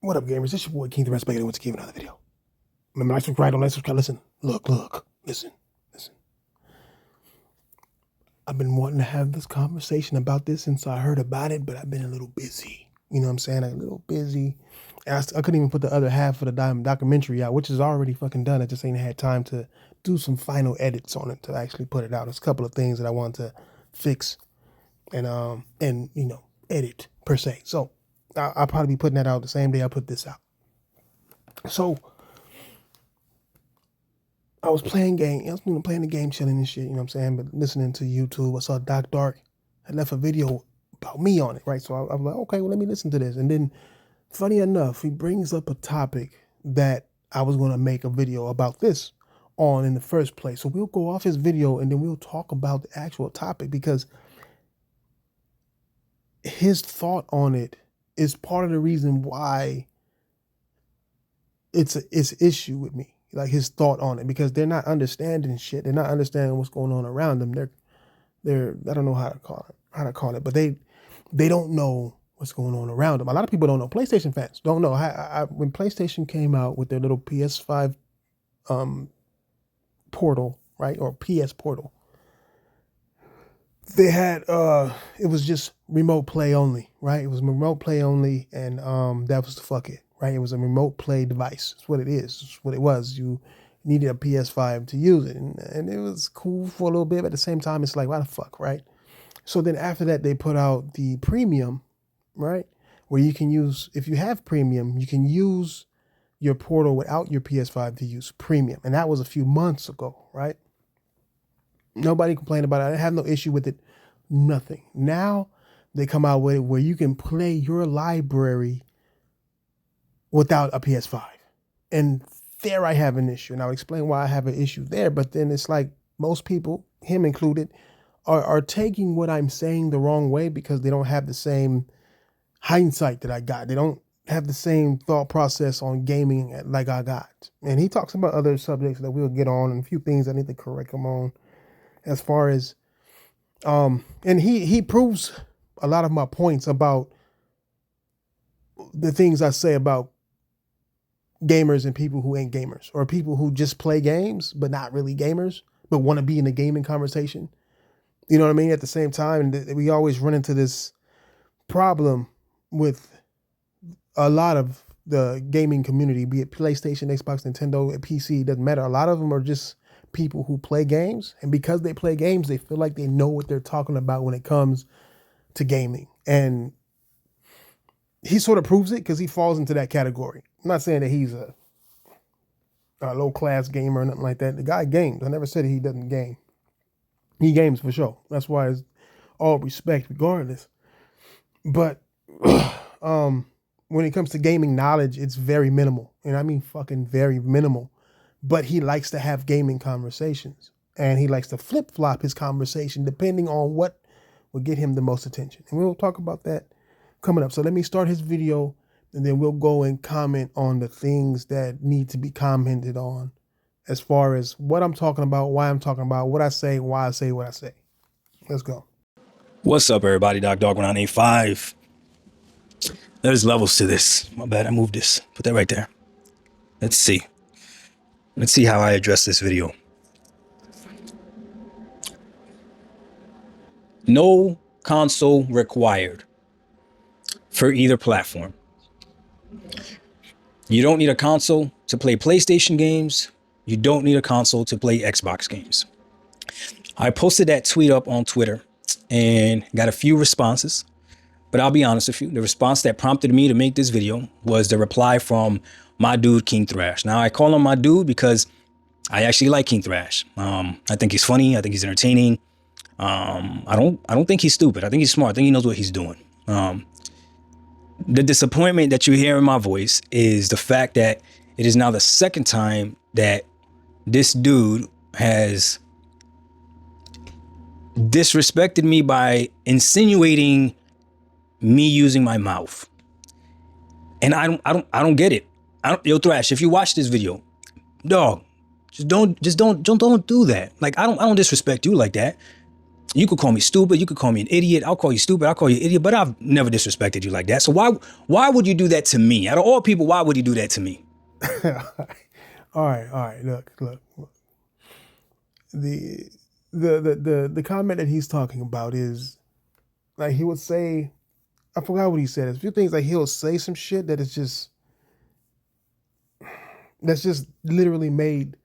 What up, gamers? It's your boy King the Rest Baker. Wants to give another video. Remember, like, subscribe, don't like, subscribe. Listen, look, listen. I've been wanting to have this conversation about this since I heard about it, but I've been a little busy. You know what I'm saying? A little busy. I couldn't even put the other half of the documentary out, which is already fucking done. I just ain't had time to do some final edits on it to actually put it out. There's a couple of things that I want to fix and you know, edit per se. So I'll probably be putting that out the same day I put this out. So I was playing playing the game, chilling and shit, you know what I'm saying? But listening to YouTube, I saw Doc Dark had left a video about me on it, right? So I was like, okay, well, let me listen to this. And then, funny enough, he brings up a topic that I was going to make a video about this on in the first place. So we'll go off his video and then we'll talk about the actual topic, because his thought on it is part of the reason why it's an issue with me. Like his thought on it, because they're not understanding shit. They're not understanding what's going on around them. They're I don't know how to call it, but they don't know what's going on around them. A lot of people don't know. PlayStation fans don't know. When PlayStation came out with their little PS5 portal, right, or PS portal, they had it was just remote play only, right? It was remote play only, and that was the fuck it. Right, it was a remote play device. That's what it is. It's what it was. You needed a PS5 to use it, and it was cool for a little bit. But at the same time, it's like, why the fuck, right? So then after that, they put out the premium, right, where you can use, if you have premium, you can use your portal without your PS5 to use premium, and that was a few months ago, right? Nobody complained about it. I have no issue with it. Nothing. Now they come out with it where you can play your library without a PS5. And there I have an issue. And I'll explain why I have an issue there. But then it's like most people, him included, are taking what I'm saying the wrong way, because they don't have the same hindsight that I got. They don't have the same thought process on gaming like I got. And he talks about other subjects that we'll get on, and a few things I need to correct him on as far as, and he proves a lot of my points about the things I say about gamers and people who ain't gamers, or people who just play games but not really gamers but want to be in the gaming conversation. You know what I mean? At the same time, and we always run into this problem with a lot of the gaming community, be it PlayStation, Xbox, Nintendo, PC, doesn't matter. A lot of them are just people who play games, and because they play games, they feel like they know what they're talking about when it comes to gaming. And he sort of proves it, because he falls into that category. I'm not saying that he's a low-class gamer or nothing like that. The guy games. I never said he doesn't game. He games for sure. That's why it's all respect regardless. But when it comes to gaming knowledge, it's very minimal. And I mean fucking very minimal. But he likes to have gaming conversations. And he likes to flip-flop his conversation depending on what will get him the most attention. And we'll talk about that coming up. So let me start his video, and then we'll go and comment on the things that need to be commented on, as far as what I'm talking about, why I'm talking about, what I say, why I say what I say. Let's go. What's up, everybody? Dog1985. There's levels to this. My bad, I moved this. Put that right there. Let's see. Let's see how I address this video. No console required for either platform. You don't need a console to play PlayStation games. You don't need a console to play Xbox games. I posted that tweet up on Twitter and got a few responses, but I'll be honest with you. The response that prompted me to make this video was the reply from my dude, King Thrash. Now, I call him my dude because I actually like King Thrash. I think he's funny. I think he's entertaining. I don't think he's stupid. I think he's smart. I think he knows what he's doing. The disappointment that you hear in my voice is the fact that it is now the second time that this dude has disrespected me by insinuating me using my mouth. And I don't get it. Yo, Thrash, if you watch this video, dog, just don't do that. Like, I don't disrespect you like that. You could call me stupid. You could call me an idiot. I'll call you stupid. I'll call you an idiot. But I've never disrespected you like that. So why would you do that to me? Out of all people, why would you do that to me? All right. Look. The the comment that he's talking about is like he would say, I forgot what he said. There's a few things like he'll say some shit that is just that's just literally made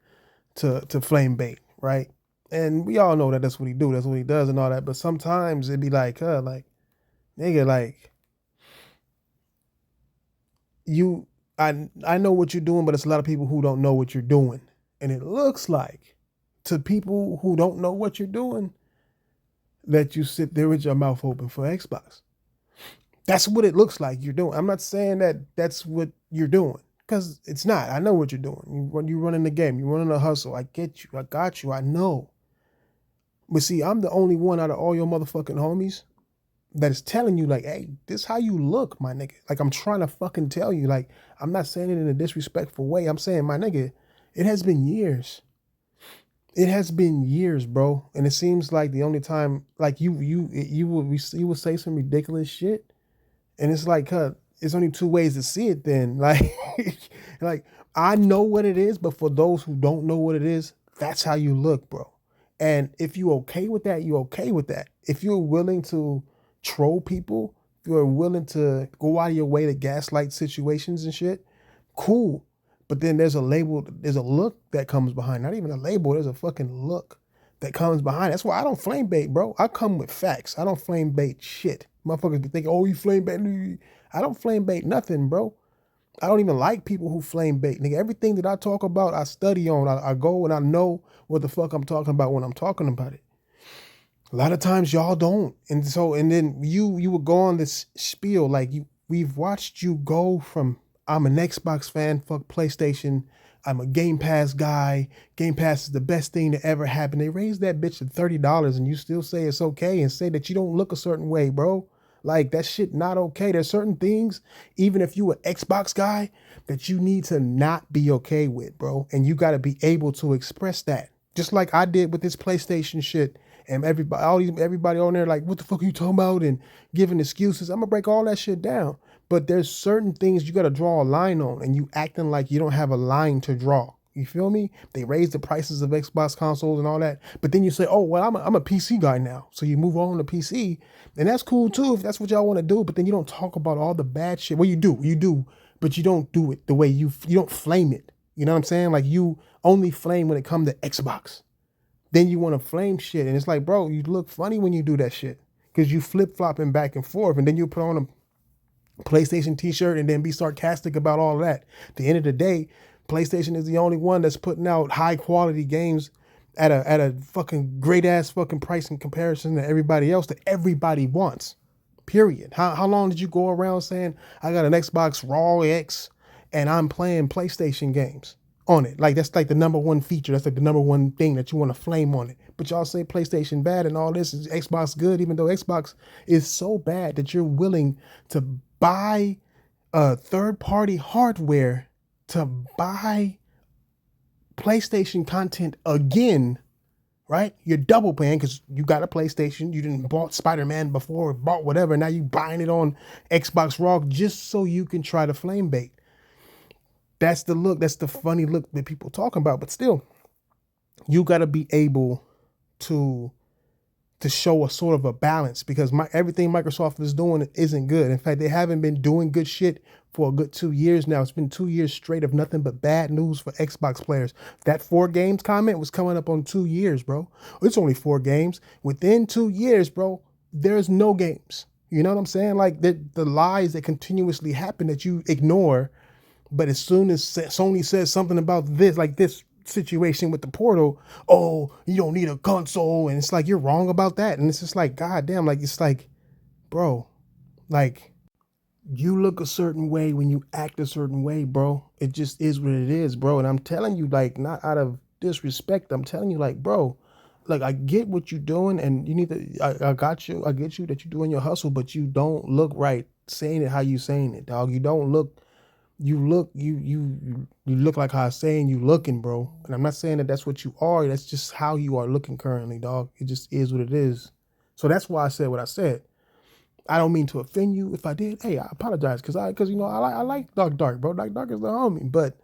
to flame bait, right? And we all know that that's what he do. That's what he does and all that. But sometimes it'd be like nigga, like you, I know what you're doing, but it's a lot of people who don't know what you're doing, and it looks like to people who don't know what you're doing that you sit there with your mouth open for Xbox. That's what it looks like you're doing. I'm not saying that that's what you're doing because it's not. I know what you're doing. You running the game. You're running a hustle. I get you. I got you. I know. But see, I'm the only one out of all your motherfucking homies that is telling you like, hey, this how you look, my nigga. Like I'm trying to fucking tell you. Like I'm not saying it in a disrespectful way. I'm saying, my nigga, it has been years. It has been years, bro. And it seems like the only time, like you will say some ridiculous shit, and it's like, it's only two ways to see it. Then, like, like I know what it is, but for those who don't know what it is, that's how you look, bro. And if you okay with that, you okay with that. If you're willing to troll people, if you're willing to go out of your way to gaslight situations and shit, cool. But then there's a label, there's a look that comes behind. Not even a label, there's a fucking look that comes behind. That's why I don't flame bait, bro. I come with facts. I don't flame bait shit. Motherfuckers be thinking, oh, you flame bait. I don't flame bait nothing, bro. I don't even like people who flame bait. Nigga, everything that I talk about, I study on. I go and I know what the fuck I'm talking about when I'm talking about it. A lot of times y'all don't. And then you would go on this spiel like we've watched you go from I'm an Xbox fan, fuck PlayStation. I'm a Game Pass guy. Game Pass is the best thing to ever happen. They raised that bitch to $30 and you still say it's okay and say that you don't look a certain way, bro. Like that shit not okay. There's certain things, even if you an Xbox guy, that you need to not be okay with, bro. And you gotta be able to express that. Just like I did with this PlayStation shit. And everybody on there like, what the fuck are you talking about? And giving excuses. I'm gonna break all that shit down. But there's certain things you gotta draw a line on, and you acting like you don't have a line to draw. You feel me? They raise the prices of Xbox consoles and all that, but then you say, "Oh, well, I'm a PC guy now," so you move on to PC, and that's cool too if that's what y'all want to do. But then you don't talk about all the bad shit. Well, you do, but you don't do it the way you don't flame it. You know what I'm saying? Like you only flame when it comes to Xbox. Then you want to flame shit, and it's like, bro, you look funny when you do that shit because you flip flopping back and forth, and then you put on a PlayStation t-shirt and then be sarcastic about all of that. At the end of the day, PlayStation is the only one that's putting out high quality games at a fucking great ass fucking price in comparison to everybody else that everybody wants. Period. How long did you go around saying I got an Xbox Raw X and I'm playing PlayStation games on it? Like that's like the number one feature. That's like the number one thing that you want to flame on it. But y'all say PlayStation bad and all this is Xbox good, even though Xbox is so bad that you're willing to buy third-party hardware to buy PlayStation content again, right? You're double paying because you got a PlayStation, you didn't bought Spider-Man before, bought whatever, now you buying it on Xbox Raw just so you can try to flame bait. That's the look, that's the funny look that people talking about. But still, you got to be able to show a sort of a balance because everything Microsoft is doing isn't good. In fact, they haven't been doing good shit for a good 2 years now. It's been 2 years straight of nothing but bad news for Xbox players. That 4 games comment was coming up on 2 years, bro. It's only 4 games. Within 2 years, bro, there's no games. You know what I'm saying? Like the lies that continuously happen that you ignore, but as soon as Sony says something about this, like this situation with the Portal, oh, you don't need a console, and it's like you're wrong about that, and it's just like, god damn, like it's like, bro, like you look a certain way when you act a certain way, bro. It just is what it is, bro. And I'm telling you, like, not out of disrespect, I'm telling you, like, bro, like I get what you're doing, and you need to, I got you, I get you that you're doing your hustle, but you don't look right saying it how you saying it, dog. You don't look you look like how I'm saying you looking, bro. And I'm not saying that that's what you are. That's just how you are looking currently, dog. It just is what it is. So that's why I said what I said. I don't mean to offend you. If I did, hey, I apologize because you know I like Dark, bro. Dark is the homie. But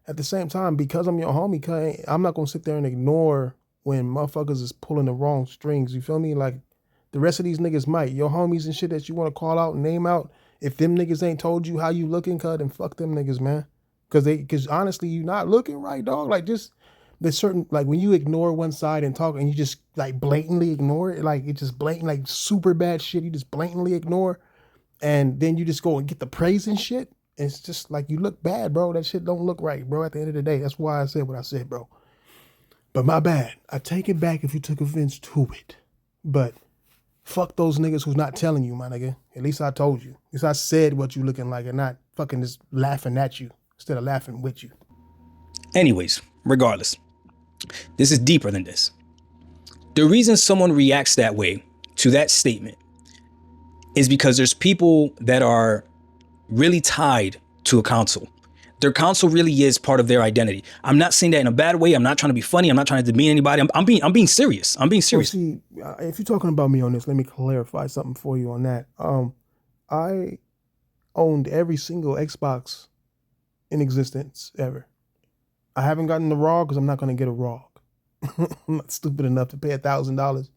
at the same time, because I'm your homie, I'm not gonna sit there and ignore when motherfuckers is pulling the wrong strings. You feel me? Like the rest of these niggas might. Your homies and shit that you want to call out and name out. If them niggas ain't told you how you looking, then fuck them niggas, man. Cause honestly, you not looking right, dog. Like just there's certain like when you ignore one side and talk and you just like blatantly ignore it, like it's just blatant, like super bad shit. You just blatantly ignore, and then you just go and get the praise and shit. It's just like you look bad, bro. That shit don't look right, bro. At the end of the day, that's why I said what I said, bro. But my bad. I take it back if you took offense to it. But fuck those niggas who's not telling you, my nigga. At least I told you. At least I said what you looking like and not fucking just laughing at you instead of laughing with you. Anyways, regardless, this is deeper than this. The reason someone reacts that way to that statement is because there's people that are really tied to a console. Their console really is part of their identity. I'm not saying that in a bad way. I'm not trying to be funny. I'm not trying to demean anybody. I'm being serious. I'm being serious. Well, see, if you're talking about me on this, let me clarify something for you on that. I owned every single Xbox in existence ever. I haven't gotten the ROG because I'm not going to get a ROG. I'm not stupid enough to pay $1,000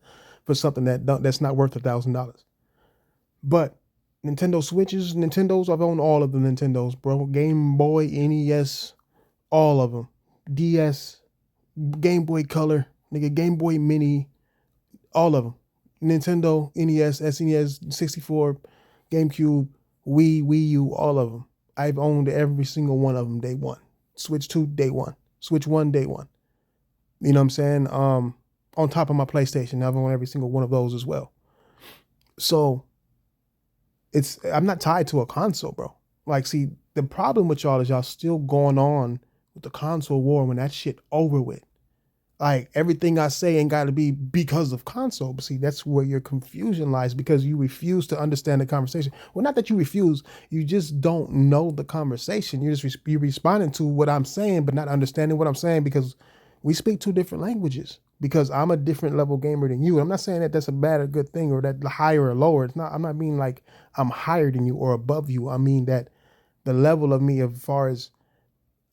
for something that's not worth $1,000. But Nintendo Switches, Nintendos, I've owned all of the Nintendos, bro. Game Boy, NES, all of them. DS, Game Boy Color, nigga, Game Boy Mini, all of them. Nintendo, NES, SNES, 64, GameCube, Wii U, all of them. I've owned every single one of them day one. Switch 2, day one. Switch 1, day one. You know what I'm saying? On top of my PlayStation, I've owned every single one of those as well. So I'm not tied to a console, bro. Like, see, the problem with y'all is y'all still going on with the console war when that shit over with. Like, everything I say ain't got to be because of console. But see, that's where your confusion lies because you refuse to understand the conversation. Well, not that you refuse, you just don't know the conversation. You're responding to what I'm saying, but not understanding what I'm saying because we speak two different languages. Because I'm a different level gamer than you. I'm not saying that that's a bad or good thing or that higher or lower. It's not. I'm not meaning like I'm higher than you or above you. I mean that the level of me as far as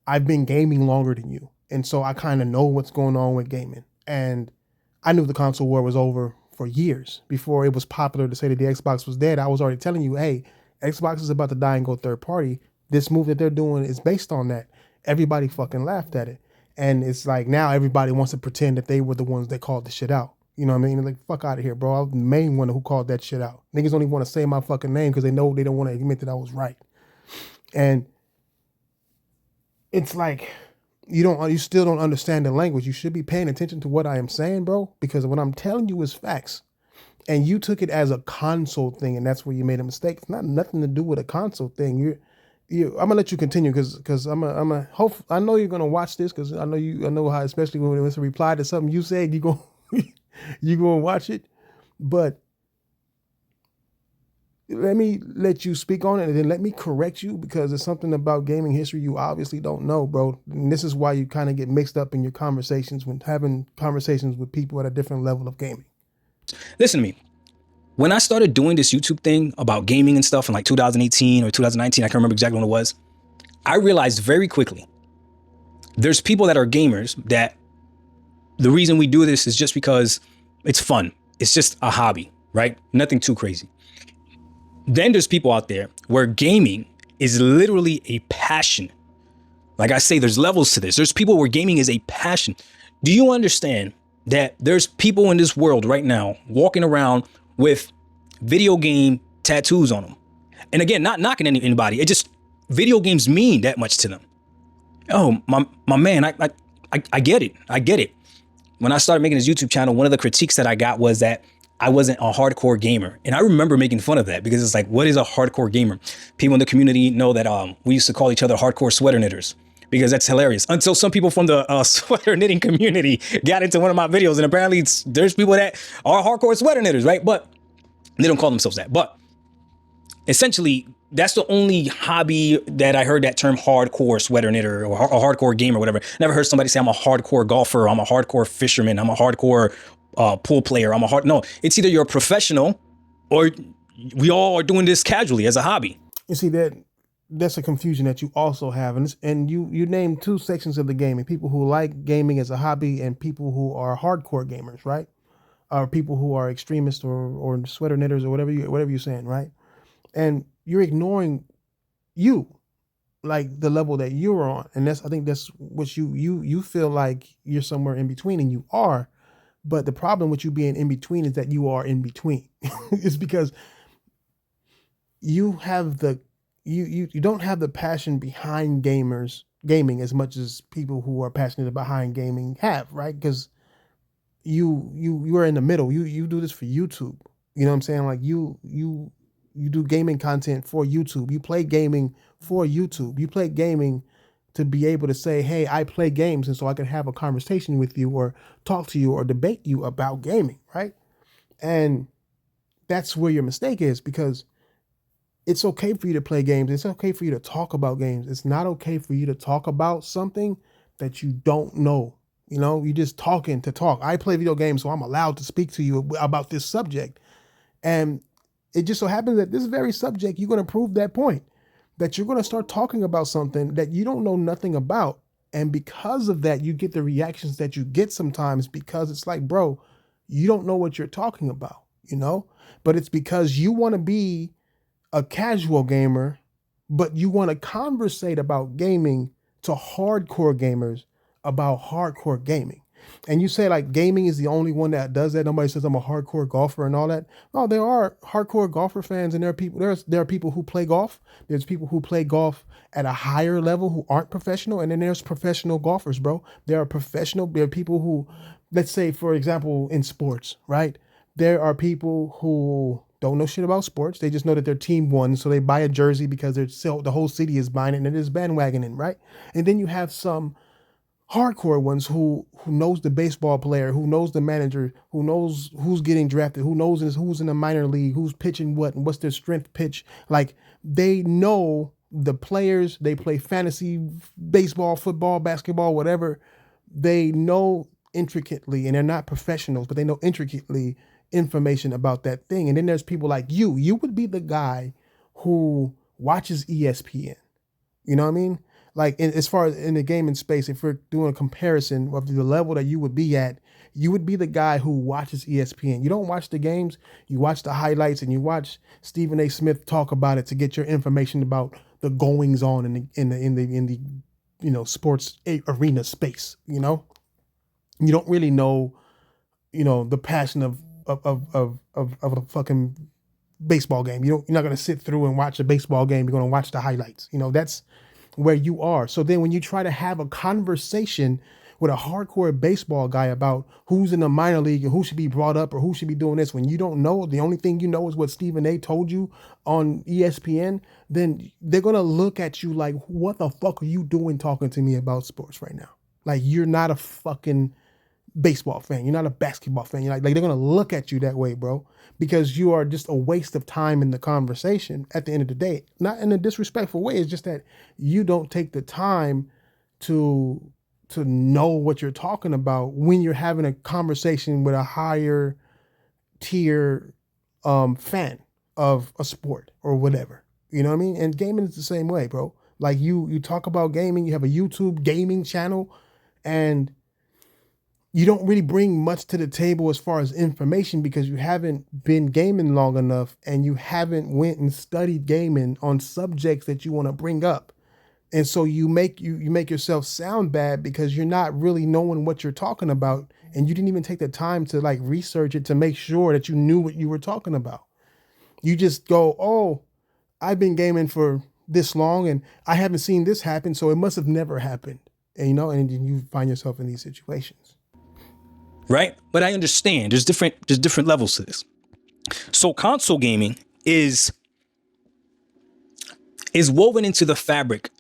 I've been gaming longer than you. And so I kind of know what's going on with gaming. And I knew the console war was over for years before it was popular to say that the Xbox was dead. I was already telling you, hey, Xbox is about to die and go third party. This move that they're doing is based on that. Everybody fucking laughed at it. And it's like now everybody wants to pretend that they were the ones that called the shit out. You know what I mean? Like, fuck out of here, bro. I was the main one who called that shit out. Niggas don't even want to say my fucking name because they know they don't want to admit that I was right. And it's like you still don't understand the language. You should be paying attention to what I am saying, bro, because what I'm telling you is facts. And you took it as a console thing, and that's where you made a mistake. It's not nothing to do with a console thing. I'm gonna let you continue because I'm a hope. I know you're gonna watch this because I know how, especially when it's a reply to something you said, you gonna watch it. But let me let you speak on it and then let me correct you because there's something about gaming history you obviously don't know, bro. And this is why you kind of get mixed up in your conversations when having conversations with people at a different level of gaming. Listen to me. When I started doing this YouTube thing about gaming and stuff in like 2018 or 2019, I can't remember exactly when it was, I realized very quickly there's people that are gamers that the reason we do this is just because it's fun. It's just a hobby, right? Nothing too crazy. Then there's people out there where gaming is literally a passion. Like I say, there's levels to this. There's people where gaming is a passion. Do you understand that there's people in this world right now walking around with video game tattoos on them? And again, not knocking anybody. It just, video games mean that much to them. Oh, my man, I get it. I get it. When I started making this YouTube channel, one of the critiques that I got was that I wasn't a hardcore gamer. And I remember making fun of that because it's like, what is a hardcore gamer? People in the community know that we used to call each other hardcore sweater knitters because that's hilarious. Until some people from the sweater knitting community got into one of my videos, and apparently there's people that are hardcore sweater knitters, right? But they don't call themselves that. But essentially, That's the only hobby that I heard that term hardcore sweater knitter or a hardcore gamer, or whatever. Never heard somebody say I'm a hardcore golfer, I'm a hardcore fisherman, I'm a hardcore pool player, I'm a hard. No, it's either you're a professional or we all are doing this casually as a hobby. You see that's a confusion that you also have, and you named two sections of the gaming: people who like gaming as a hobby and people who are hardcore gamers, right? Or people who are extremists or sweater knitters or whatever you're saying, right? And you're ignoring you, like the level that you're on, and I think that's what you feel like you're somewhere in between, and you are. But the problem with you being in between is that you are in between. It's because you have the you don't have the passion behind gaming as much as people who are passionate behind gaming have, right? Because you are in the middle. You do this for YouTube. You know what I'm saying? Like you do gaming content for YouTube. You play gaming for YouTube. You play gaming to be able to say, hey, I play games, and so I can have a conversation with you or talk to you or debate you about gaming, right? And that's where your mistake is, because it's okay for you to play games. It's okay for you to talk about games. It's not okay for you to talk about something that you don't know. You know, you just talking to talk. I play video games, so I'm allowed to speak to you about this subject. And it just so happens that this very subject, you're going to prove that point, that you're going to start talking about something that you don't know nothing about. And because of that, you get the reactions that you get sometimes, because it's like, bro, you don't know what you're talking about, you know? But it's because you want to be a casual gamer, but you want to conversate about gaming to hardcore gamers about hardcore gaming. And you say like gaming is the only one that does that. Nobody says I'm a hardcore golfer and all that. No, there are hardcore golfer fans, and there are people who play golf. There's people who play golf at a higher level who aren't professional, and then there's professional golfers, bro. There are people who, let's say for example in sports, right? There are people who don't know shit about sports. They just know that their team won, so they buy a jersey because the whole city is buying it, and it is bandwagoning, right? And then you have some hardcore ones who knows the baseball player, who knows the manager, who knows who's getting drafted, who knows who's in the minor league, who's pitching what, and what's their strength pitch. Like, they know the players. They play fantasy baseball, football, basketball, whatever. They know intricately, and they're not professionals, but they know intricately information about that thing. And then there's people like you. You would be the guy who watches ESPN. You know what I mean? Like, as far as in the gaming space, if we're doing a comparison of the level that you would be at, you would be the guy who watches ESPN. You don't watch the games, you watch the highlights, and you watch Stephen A. Smith talk about it to get your information about the goings on in the sports arena space. You don't really know the passion of a fucking baseball game. You're not going to sit through and watch a baseball game. You're going to watch the highlights. That's where you are. So then when you try to have a conversation with a hardcore baseball guy about who's in the minor league and who should be brought up or who should be doing this, when you don't know, the only thing you know is what Stephen A told you on ESPN, then they're going to look at you like, what the fuck are you doing talking to me about sports right now? Like, you're not a fucking baseball fan. You're not a basketball fan. You're like they're going to look at you that way, bro, because you are just a waste of time in the conversation at the end of the day. Not in a disrespectful way. It's just that you don't take the time to know what you're talking about when you're having a conversation with a higher tier fan of a sport or whatever. You know what I mean? And gaming is the same way, bro. Like, you talk about gaming, you have a YouTube gaming channel, and you don't really bring much to the table as far as information because you haven't been gaming long enough, and you haven't went and studied gaming on subjects that you want to bring up. And so you make yourself sound bad because you're not really knowing what you're talking about, and you didn't even take the time to like research it to make sure that you knew what you were talking about. You just go, "Oh, I've been gaming for this long and I haven't seen this happen, so it must have never happened." And and you find yourself in these situations. Right? But I understand there's different levels to this. So console gaming is woven into the fabric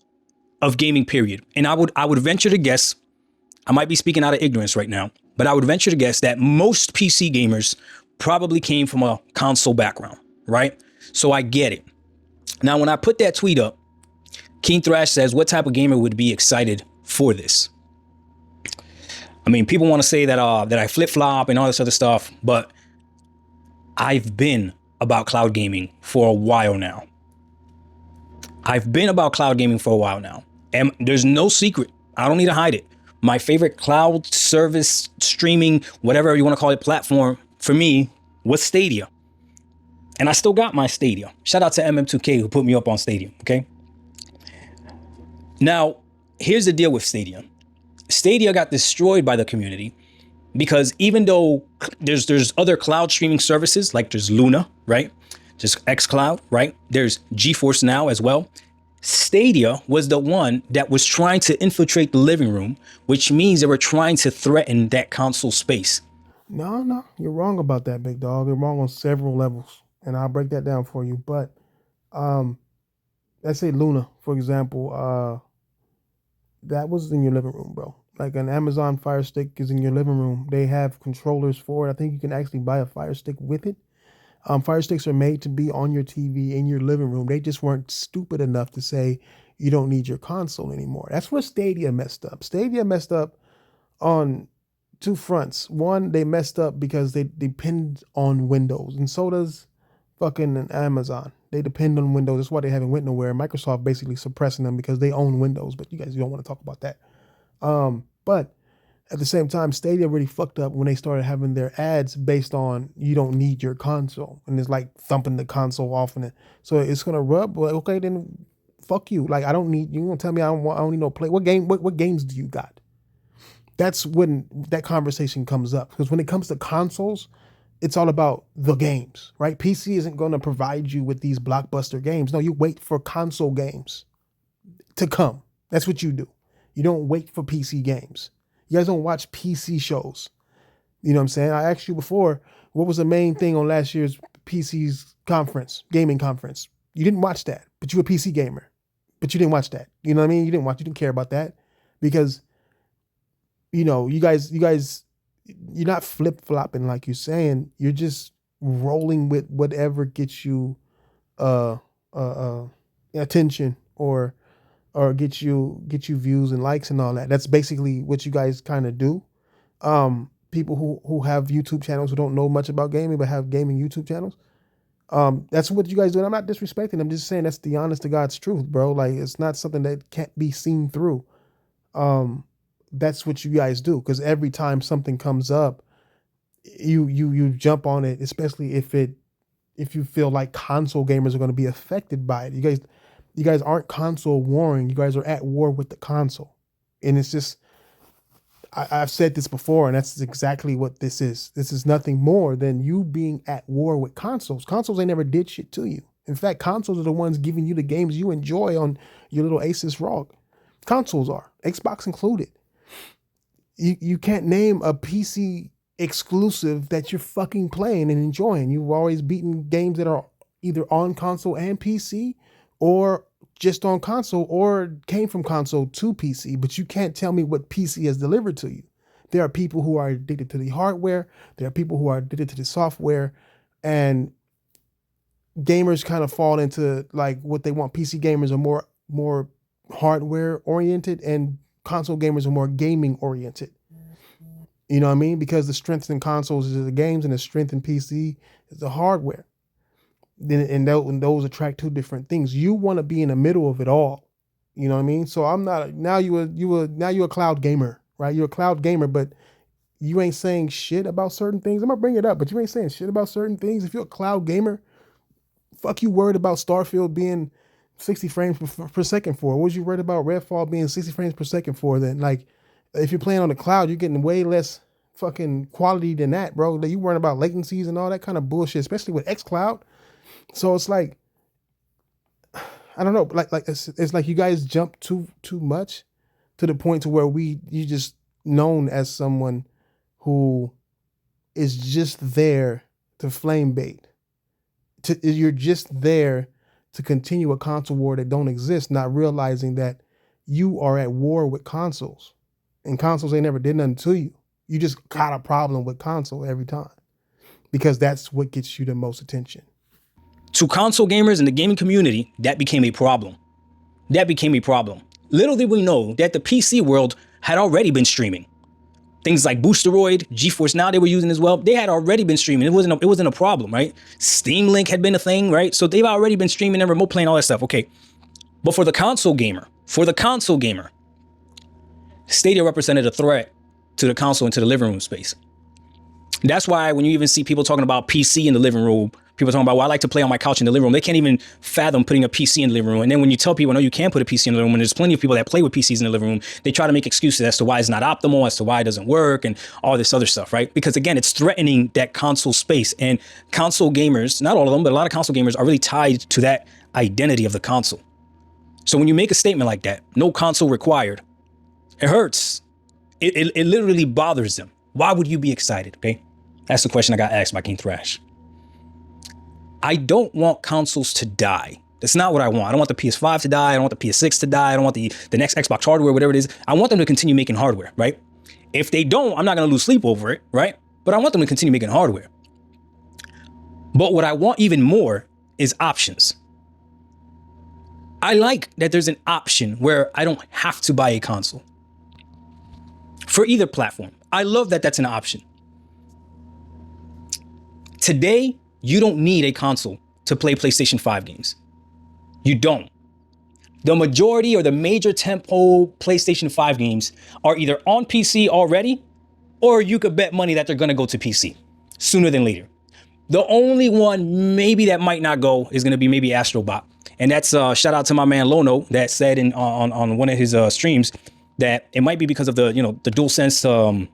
of gaming, period. And I would venture to guess, I might be speaking out of ignorance right now, but I would venture to guess that most PC gamers probably came from a console background, right? So I get it. Now, when I put that tweet up, King Thrash says, what type of gamer would be excited for this? I mean, people want to say that I flip flop and all this other stuff, but I've been about cloud gaming for a while now. And there's no secret. I don't need to hide it. My favorite cloud service streaming, whatever you want to call it, platform for me was Stadia. And I still got my Stadia. Shout out to MM2K who put me up on Stadia, okay? Now, here's the deal with Stadia. Stadia got destroyed by the community because even though there's other cloud streaming services, like there's Luna, right? There's xCloud, right? There's GeForce Now as well. Stadia was the one that was trying to infiltrate the living room, which means they were trying to threaten that console space. No, you're wrong about that, big dog. You're wrong on several levels, and I'll break that down for you. But um, let's say Luna, for example, that was in your living room, bro. Like an Amazon Fire Stick is in your living room. They have controllers for it. I think you can actually buy a Fire Stick with it. Fire Sticks are made to be on your TV in your living room. They just weren't stupid enough to say you don't need your console anymore. That's where Stadia messed up. Stadia messed up on two fronts. One, they messed up because they depend on Windows, and so does fucking Amazon. They depend on Windows. That's why they haven't went nowhere. Microsoft basically suppressing them because they own Windows, but you guys don't want to talk about that. But at the same time, Stadia really fucked up when they started having their ads based on you don't need your console, and it's like thumping the console off in it. So it's gonna rub. Like, okay, then fuck you. Like I don't need you. Gonna tell me I don't need no play. What game? What games do you got? That's when that conversation comes up, because when it comes to consoles, it's all about the games, right? PC isn't going to provide you with these blockbuster games. No, you wait for console games to come. That's what you do. You don't wait for PC games. You guys don't watch PC shows. You know what I'm saying? I asked you before, what was the main thing on last year's PC's conference, gaming conference? You didn't watch that, but you're a PC gamer. But you didn't watch that. You know what I mean? You didn't care about that because you're not flip flopping like you're saying. You're just rolling with whatever gets you uh uh, uh attention or get you views and likes and all that. That's basically what you guys kind of do. People who have YouTube channels who don't know much about gaming but have gaming YouTube channels. That's what you guys do. And I'm not disrespecting. I'm just saying that's the honest to God's truth, bro. Like it's not something that can't be seen through. Um, that's what you guys do, because every time something comes up, you jump on it, especially if you feel like console gamers are going to be affected by it. You guys aren't console warring. You guys are at war with the console, and it's just I've said this before, and that's exactly what this is. This is nothing more than you being at war with consoles. Consoles ain't never did shit to you. In fact, consoles are the ones giving you the games you enjoy on your little Asus ROG. Consoles are, Xbox included. You can't name a PC exclusive that you're fucking playing and enjoying. You've always beaten games that are either on console and PC, or just on console, or came from console to PC, but you can't tell me what PC has delivered to you. There are people who are addicted to the hardware. There are people who are addicted to the software, and gamers kind of fall into like what they want. PC gamers are more hardware oriented, and console gamers are more gaming oriented. You know what I mean? Because the strength in consoles is the games, and the strength in PC is the hardware. Then and those attract two different things. You want to be in the middle of it all. You know what I mean? So I'm not now you're a cloud gamer, right? You're a cloud gamer, but you ain't saying shit about certain things. I'm gonna bring it up, but you ain't saying shit about certain things. If you're a cloud gamer, fuck you worried about Starfield being 60 frames per second for? What was you worried about Redfall being 60 frames per second for then? Like, if you're playing on the cloud, you're getting way less fucking quality than that, bro. Like, you worrying about latencies and all that kind of bullshit, especially with xCloud. So it's like, I don't know, like it's like you guys jump too much to the point to where you just known as someone who is just there to flame bait. You're just there to continue a console war that don't exist, not realizing that you are at war with consoles, and consoles ain't never did nothing to you. You just got a problem with console every time because that's what gets you the most attention. To console gamers in the gaming community, that became a problem. That became a problem. Little did we know that the PC world had already been streaming. Things like Boosteroid, GeForce Now they were using as well. They had already been streaming. It wasn't a problem, right? Steam Link had been a thing, right? So they've already been streaming and remote playing all that stuff. Okay. But for the console gamer, Stadia represented a threat to the console and to the living room space. That's why when you even see people talking about PC in the living room, people talking about, well, I like to play on my couch in the living room. They can't even fathom putting a PC in the living room. And then when you tell people, no, you can't put a PC in the living room, and there's plenty of people that play with PCs in the living room, they try to make excuses as to why it's not optimal, as to why it doesn't work, and all this other stuff, right? Because again, it's threatening that console space. And console gamers, not all of them, but a lot of console gamers are really tied to that identity of the console. So when you make a statement like that, no console required, it hurts. It literally bothers them. Why would you be excited? Okay. That's the question I got asked by King Thrash. I don't want consoles to die. That's not what I want. I don't want the PS5 to die. I don't want the PS6 to die. I don't want the next Xbox hardware, whatever it is. I want them to continue making hardware, right? If they don't, I'm not going to lose sleep over it, right? But I want them to continue making hardware. But what I want even more is options. I like that there's an option where I don't have to buy a console for either platform. I love that that's an option. Today, you don't need a console to play PlayStation 5 games. You don't. The majority or the major tentpole PlayStation 5 games are either on PC already, or you could bet money that they're going to go to PC sooner than later. The only one maybe that might not go is going to be maybe Astrobot. And that's shout out to my man Lono that said on one of his streams that it might be because of the DualSense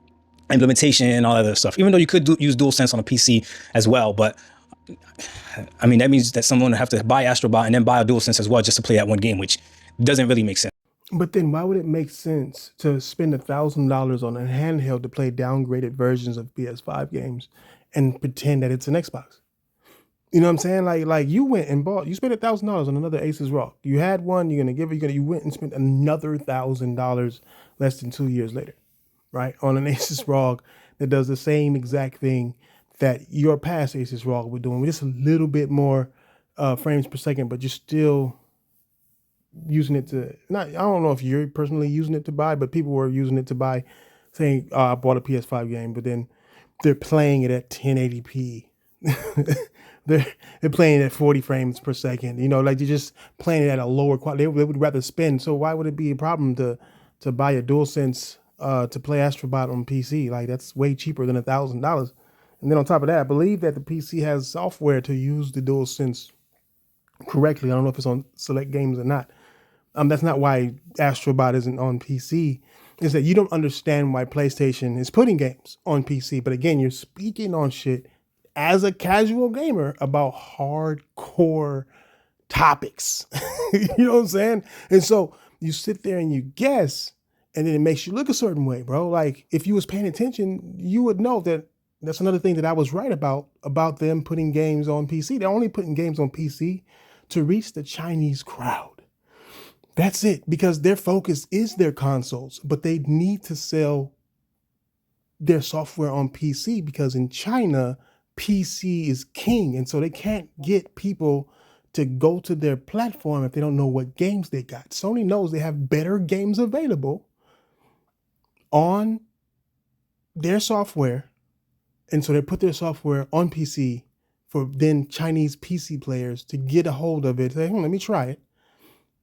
implementation and all that other stuff. Even though you could use DualSense on a PC as well, but I mean that means that someone would have to buy Astrobot and then buy a DualSense as well just to play that one game, which doesn't really make sense. But then why would it make sense to spend $1,000 on a handheld to play downgraded versions of PS5 games and pretend that it's an Xbox? You know what I'm saying? Like you went and bought, you spent $1,000 on another Asus ROG. You had one, you're gonna give it, you went and spent another $1,000 less than 2 years later, right? On an Asus ROG that does the same exact thing that your past Asus ROG were doing, with just a little bit more frames per second, but you're still using it to, not, I don't know if you're personally using it to buy, but people were using it to buy, saying, I bought a PS5 game, but then they're playing it at 1080p. they're playing it at 40 frames per second. You know, like they're just playing it at a lower quality. They would rather spend. So why would it be a problem to buy a DualSense to play Astrobot on PC? Like that's way cheaper than $1,000. And then on top of that, I believe that the PC has software to use the DualSense correctly. I don't know if it's on select games or not. That's not why Astrobot isn't on PC. Is that you don't understand why PlayStation is putting games on PC. But again, you're speaking on shit as a casual gamer about hardcore topics. You know what I'm saying? And so you sit there and you guess, and then it makes you look a certain way, bro. Like if you was paying attention, you would know that that's another thing that I was right about them putting games on PC. They're only putting games on PC to reach the Chinese crowd. That's it, because their focus is their consoles, but they need to sell their software on PC because in China, PC is king. And so they can't get people to go to their platform if they don't know what games they got. Sony knows they have better games available on their software. And so they put their software on PC for then Chinese PC players to get a hold of it. Say, let me try it.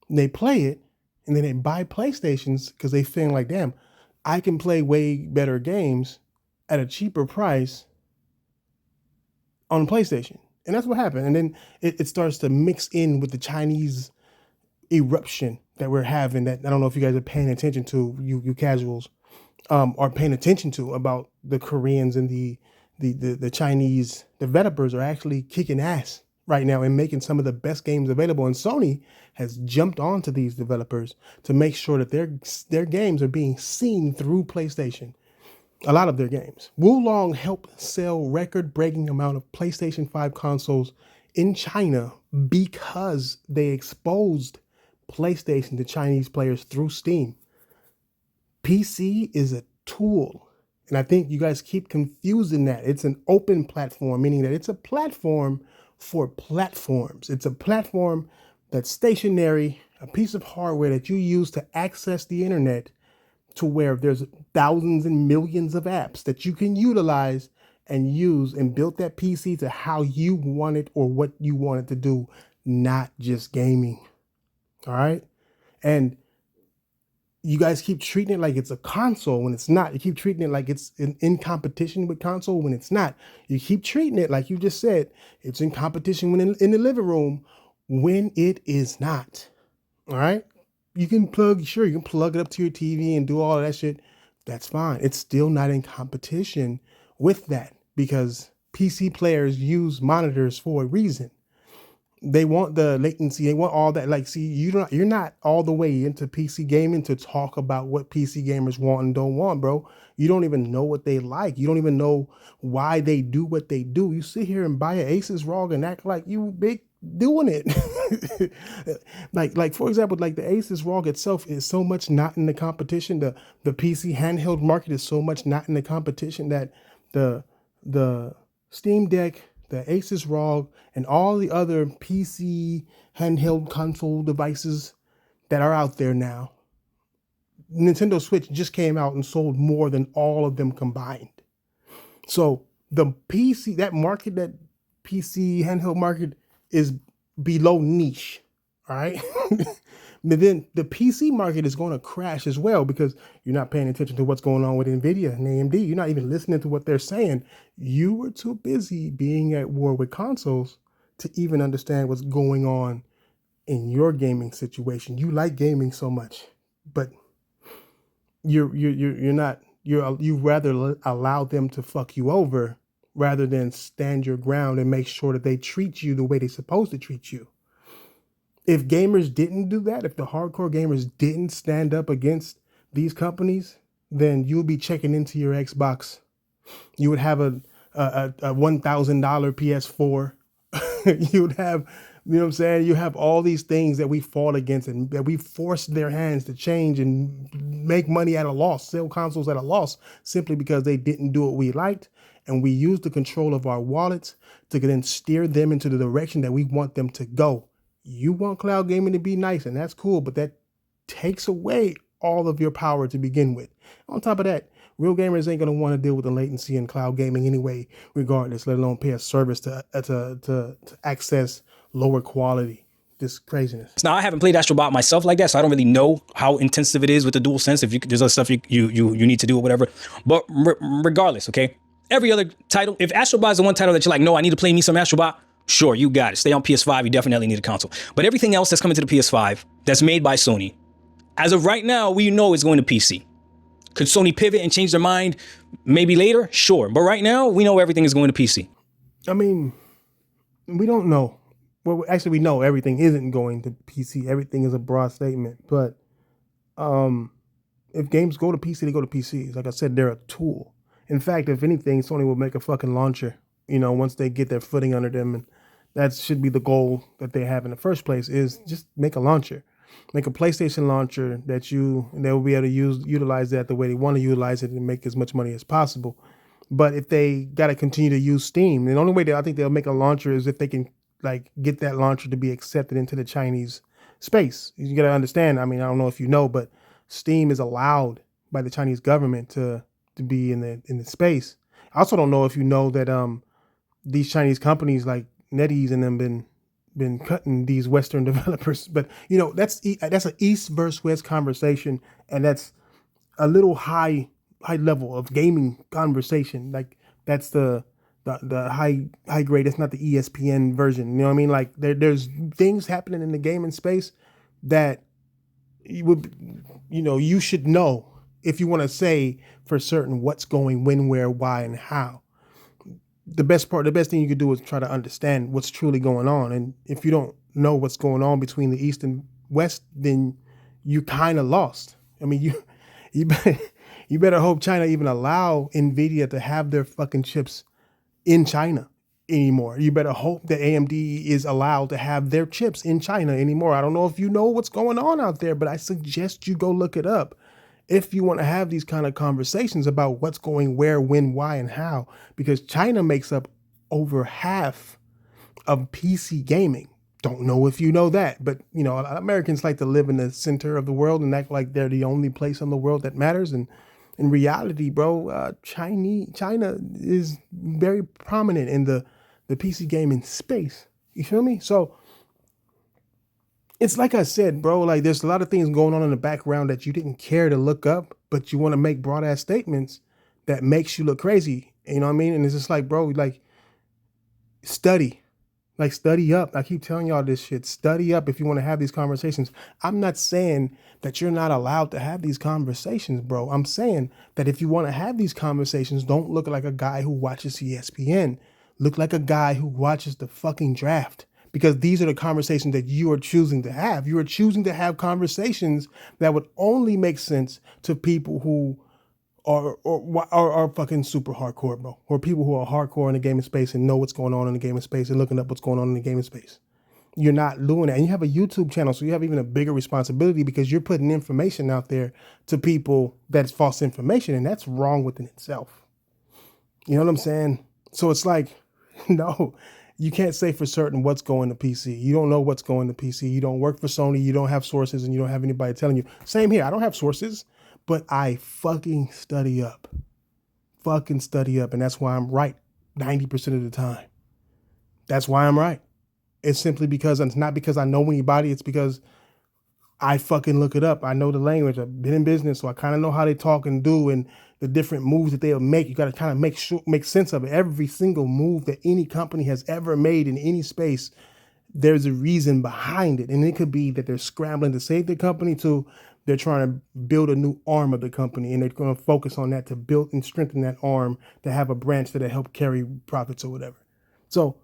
And they play it, and then they buy PlayStations because they feel like, damn, I can play way better games at a cheaper price on PlayStation. And that's what happened. And then it starts to mix in with the Chinese eruption that we're having that I don't know if you guys are paying attention to, you casuals, are paying attention to about the Koreans and the Chinese developers are actually kicking ass right now and making some of the best games available. And Sony has jumped onto these developers to make sure that their games are being seen through PlayStation. A lot of their games. Wulong helped sell record-breaking amount of PlayStation 5 consoles in China because they exposed PlayStation to Chinese players through Steam. PC is a tool. And I think you guys keep confusing that. It's an open platform, meaning that it's a platform for platforms. It's a platform that's stationary, a piece of hardware that you use to access the internet, to where there's thousands and millions of apps that you can utilize and use, and build that PC to how you want it or what you want it to do, not just gaming. All right. And you guys keep treating it like it's a console when it's not. You keep treating it like it's in competition with console when it's not. You keep treating it like you just said, it's in competition when in the living room, when it is not. All right. You can plug it up to your TV and do all of that shit. That's fine. It's still not in competition with that, because PC players use monitors for a reason. They want the latency. They want all that. Like, see, you're not all the way into PC gaming to talk about what PC gamers want and don't want, bro. You don't even know what they like. You don't even know why they do what they do. You sit here and buy an Asus ROG and act like you big doing it. like for example, like the Asus ROG itself is so much not in the competition. The PC handheld market is so much not in the competition that the Steam Deck, the Asus ROG, and all the other PC handheld console devices that are out there now, Nintendo Switch just came out and sold more than all of them combined. So the PC, that market, that PC handheld market is below niche. All right. But then the PC market is going to crash as well, because you're not paying attention to what's going on with NVIDIA and AMD. You're not even listening to what they're saying. You were too busy being at war with consoles to even understand what's going on in your gaming situation. You like gaming so much, but you rather allow them to fuck you over rather than stand your ground and make sure that they treat you the way they're supposed to treat you. If gamers didn't do that, if the hardcore gamers didn't stand up against these companies, then you would be checking into your Xbox. You would have a $1,000 PS4. You would have, you know what I'm saying? You have all these things that we fought against and that we forced their hands to change and make money at a loss, sell consoles at a loss, simply because they didn't do what we liked. And we used the control of our wallets to then steer them into the direction that we want them to go. You want cloud gaming to be nice, and that's cool, but that takes away all of your power to begin with. On top of that, real gamers ain't gonna want to deal with the latency in cloud gaming anyway, regardless, let alone pay a service to access lower quality. This craziness. Now, I haven't played Astrobot myself like that, so I don't really know how intensive it is with the dual sense. If there's other stuff you need to do or whatever. But regardless, okay, every other title, if Astrobot is the one title that you're like, no, I need to play me some Astrobot, sure, you got it. Stay on PS5. You definitely need a console. But everything else that's coming to the PS5 that's made by Sony, as of right now, we know it's going to PC. Could Sony pivot and change their mind maybe later? Sure. But right now, we know everything is going to PC. I mean, we don't know. Well, actually, we know everything isn't going to PC. Everything is a broad statement. But if games go to PC, they go to PCs. Like I said, they're a tool. In fact, if anything, Sony will make a fucking launcher, once they get their footing under them. And that should be the goal that they have in the first place, is just make a launcher. Make a PlayStation launcher that they will be able to utilize that the way they want to utilize it and make as much money as possible. But if they got to continue to use Steam, the only way that I think they'll make a launcher is if they can get that launcher to be accepted into the Chinese space. You got to understand. I mean, I don't know if you know, but Steam is allowed by the Chinese government to be in the space. I also don't know if you know that these Chinese companies like NetEase and them been cutting these Western developers, but that's an East versus West conversation, and that's a little high level of gaming conversation. Like that's the high grade. That's not the ESPN version. You know what I mean? Like there's things happening in the gaming space that you should know if you want to say for certain what's going when, where, why, and how. The best thing you could do is try to understand what's truly going on. And if you don't know what's going on between the East and West, then you kind of lost. I mean, you better hope China even allow NVIDIA to have their fucking chips in China anymore. You better hope that AMD is allowed to have their chips in China anymore. I don't know if you know what's going on out there, but I suggest you go look it up if you want to have these kind of conversations about what's going where, when, why, and how, because China makes up over half of PC gaming. Don't know if you know that, but you know, Americans like to live in the center of the world and act like they're the only place in the world that matters. And in reality, bro, China is very prominent in the PC gaming space. You feel me? So it's like I said, bro, like there's a lot of things going on in the background that you didn't care to look up, but you want to make broad ass statements that makes you look crazy. You know what I mean? And it's just like, bro, like study. Like study up. I keep telling y'all this shit. Study up if you want to have these conversations. I'm not saying that you're not allowed to have these conversations, bro. I'm saying that if you want to have these conversations, don't look like a guy who watches ESPN. Look like a guy who watches the fucking draft. Because these are the conversations that you are choosing to have. You are choosing to have conversations that would only make sense to people who are fucking super hardcore, bro. Or people who are hardcore in the gaming space and know what's going on in the gaming space and looking up what's going on in the gaming space. You're not doing that. And you have a YouTube channel, so you have even a bigger responsibility because you're putting information out there to people that's false information, and that's wrong within itself. You know what I'm saying? So it's like, no, you can't say for certain what's going to PC. You don't know what's going to PC. You don't work for Sony. You don't have sources, and you don't have anybody telling you. Same here. I don't have sources, but I fucking study up. Fucking study up. And that's why I'm right 90% of the time. That's why I'm right. It's simply because it's not because I know anybody. It's because I fucking look it up. I know the language. I've been in business, so I kind of know how they talk and do and the different moves that they'll make. You got to kind of make sense of it. Every single move that any company has ever made in any space, there's a reason behind it. And it could be that they're scrambling to save their company, to they're trying to build a new arm of the company, and they're going to focus on that to build and strengthen that arm to have a branch that'll help carry profits or whatever. So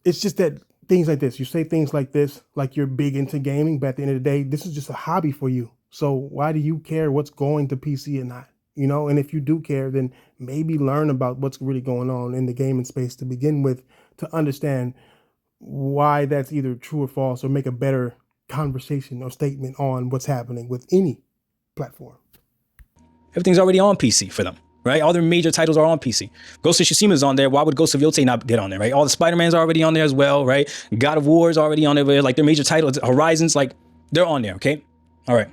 it's just that things like this, you say things like this, like you're big into gaming, but at the end of the day, this is just a hobby for you. So why do you care what's going to PC or not? You know, and if you do care, then maybe learn about what's really going on in the gaming space to begin with, to understand why that's either true or false, or make a better conversation or statement on what's happening with any platform. Everything's already on PC for them, right? All their major titles are on PC. Ghost of Tsushima is on there. Why would Ghost of Yotei not get on there, right? All the Spider-Man's are already on there as well, right? God of War is already on there. Like their major titles, Horizons, like they're on there, okay? All right.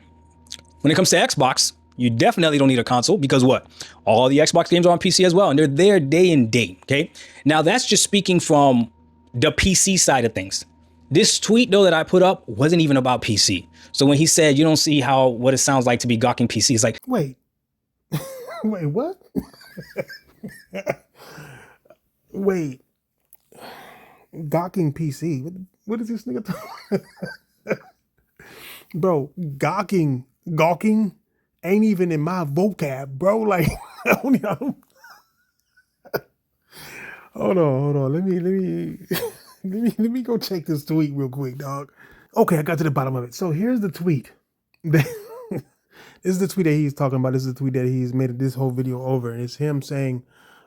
When it comes to Xbox, you definitely don't need a console because what? All the Xbox games are on PC as well, and they're there day and date, okay? Now that's just speaking from the PC side of things. This tweet though that I put up wasn't even about PC. So when he said you don't see how what it sounds like to be gawking PC, it's like, wait, wait, what? Wait, gawking PC? What is this nigga talking? Bro, gawking ain't even in my vocab, bro. Like, hold on. Let me let me go check this tweet real quick, dog. Okay, I got to the bottom of it. So here's the tweet. This is the tweet that he's talking about. This is the tweet that he's made this whole video over. And it's him saying,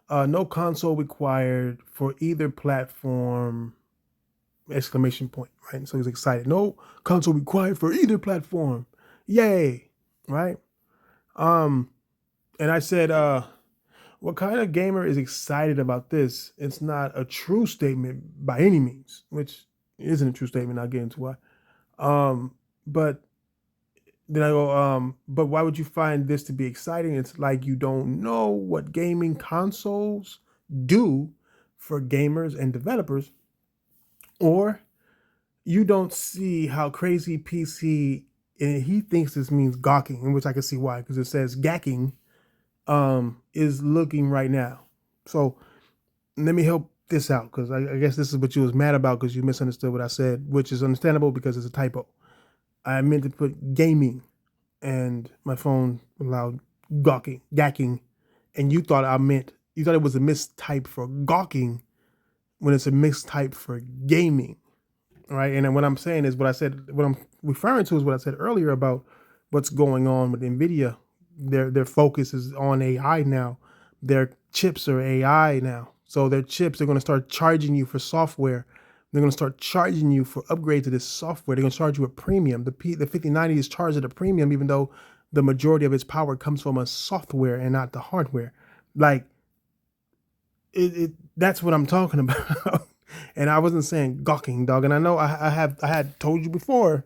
no console required for either platform, exclamation point, right? And so he's excited. No console required for either platform. Yay, right? And I said, what kind of gamer is excited about this? It's not a true statement by any means, which isn't a true statement. I'll get into why. But then I go, but why would you find this to be exciting? It's like you don't know what gaming consoles do for gamers and developers, or you don't see how crazy PC, and he thinks this means gawking, in which I can see why, because it says gacking is looking right now. So let me help this out, because I guess this is what you was mad about because you misunderstood what I said, which is understandable because it's a typo. I meant to put gaming, and my phone allowed gawking, and you thought it was a mistype for gawking when it's a mistype for gaming, right? And then what I'm saying is what I'm referring to is what I said earlier about what's going on with NVIDIA. Their focus is on AI now. Their chips are AI now. So their chips, they're going to start charging you for software. They're going to start charging you for upgrade to this software. They're going to charge you a premium. The 5090 is charged at a premium, even though the majority of its power comes from a software and not the hardware. Like, that's what I'm talking about. And I wasn't saying gawking, dog. And I know I had told you before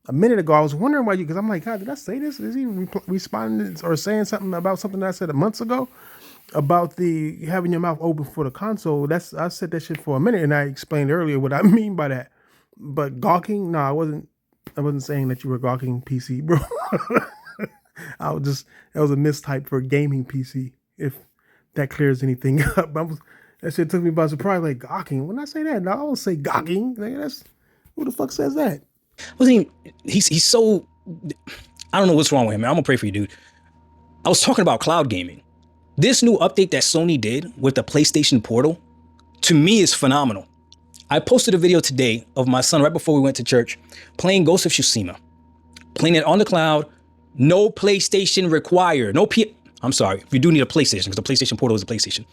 a minute ago. I was wondering why you, because I'm like, God, did I say this? Is he responding or saying something about something that I said months ago about the having your mouth open for the console? That's I said that shit for a minute, and I explained earlier what I mean by that. But gawking, no, I wasn't. I wasn't saying that you were gawking PC, bro. I was just that was a mistype for gaming PC. If that clears anything up, that shit took me by surprise. Like gawking. When I say that, no, I don't say gawking. Like, that's who the fuck says that? Wasn't even, he's so, I don't know what's wrong with him, man. I'm gonna pray for you, dude. I was talking about cloud gaming. This new update that Sony did with the PlayStation Portal, to me, is phenomenal. I posted a video today of my son right before we went to church playing Ghost of Tsushima, playing it on the cloud, no PlayStation required. I'm sorry, you do need a PlayStation because the PlayStation Portal is a PlayStation.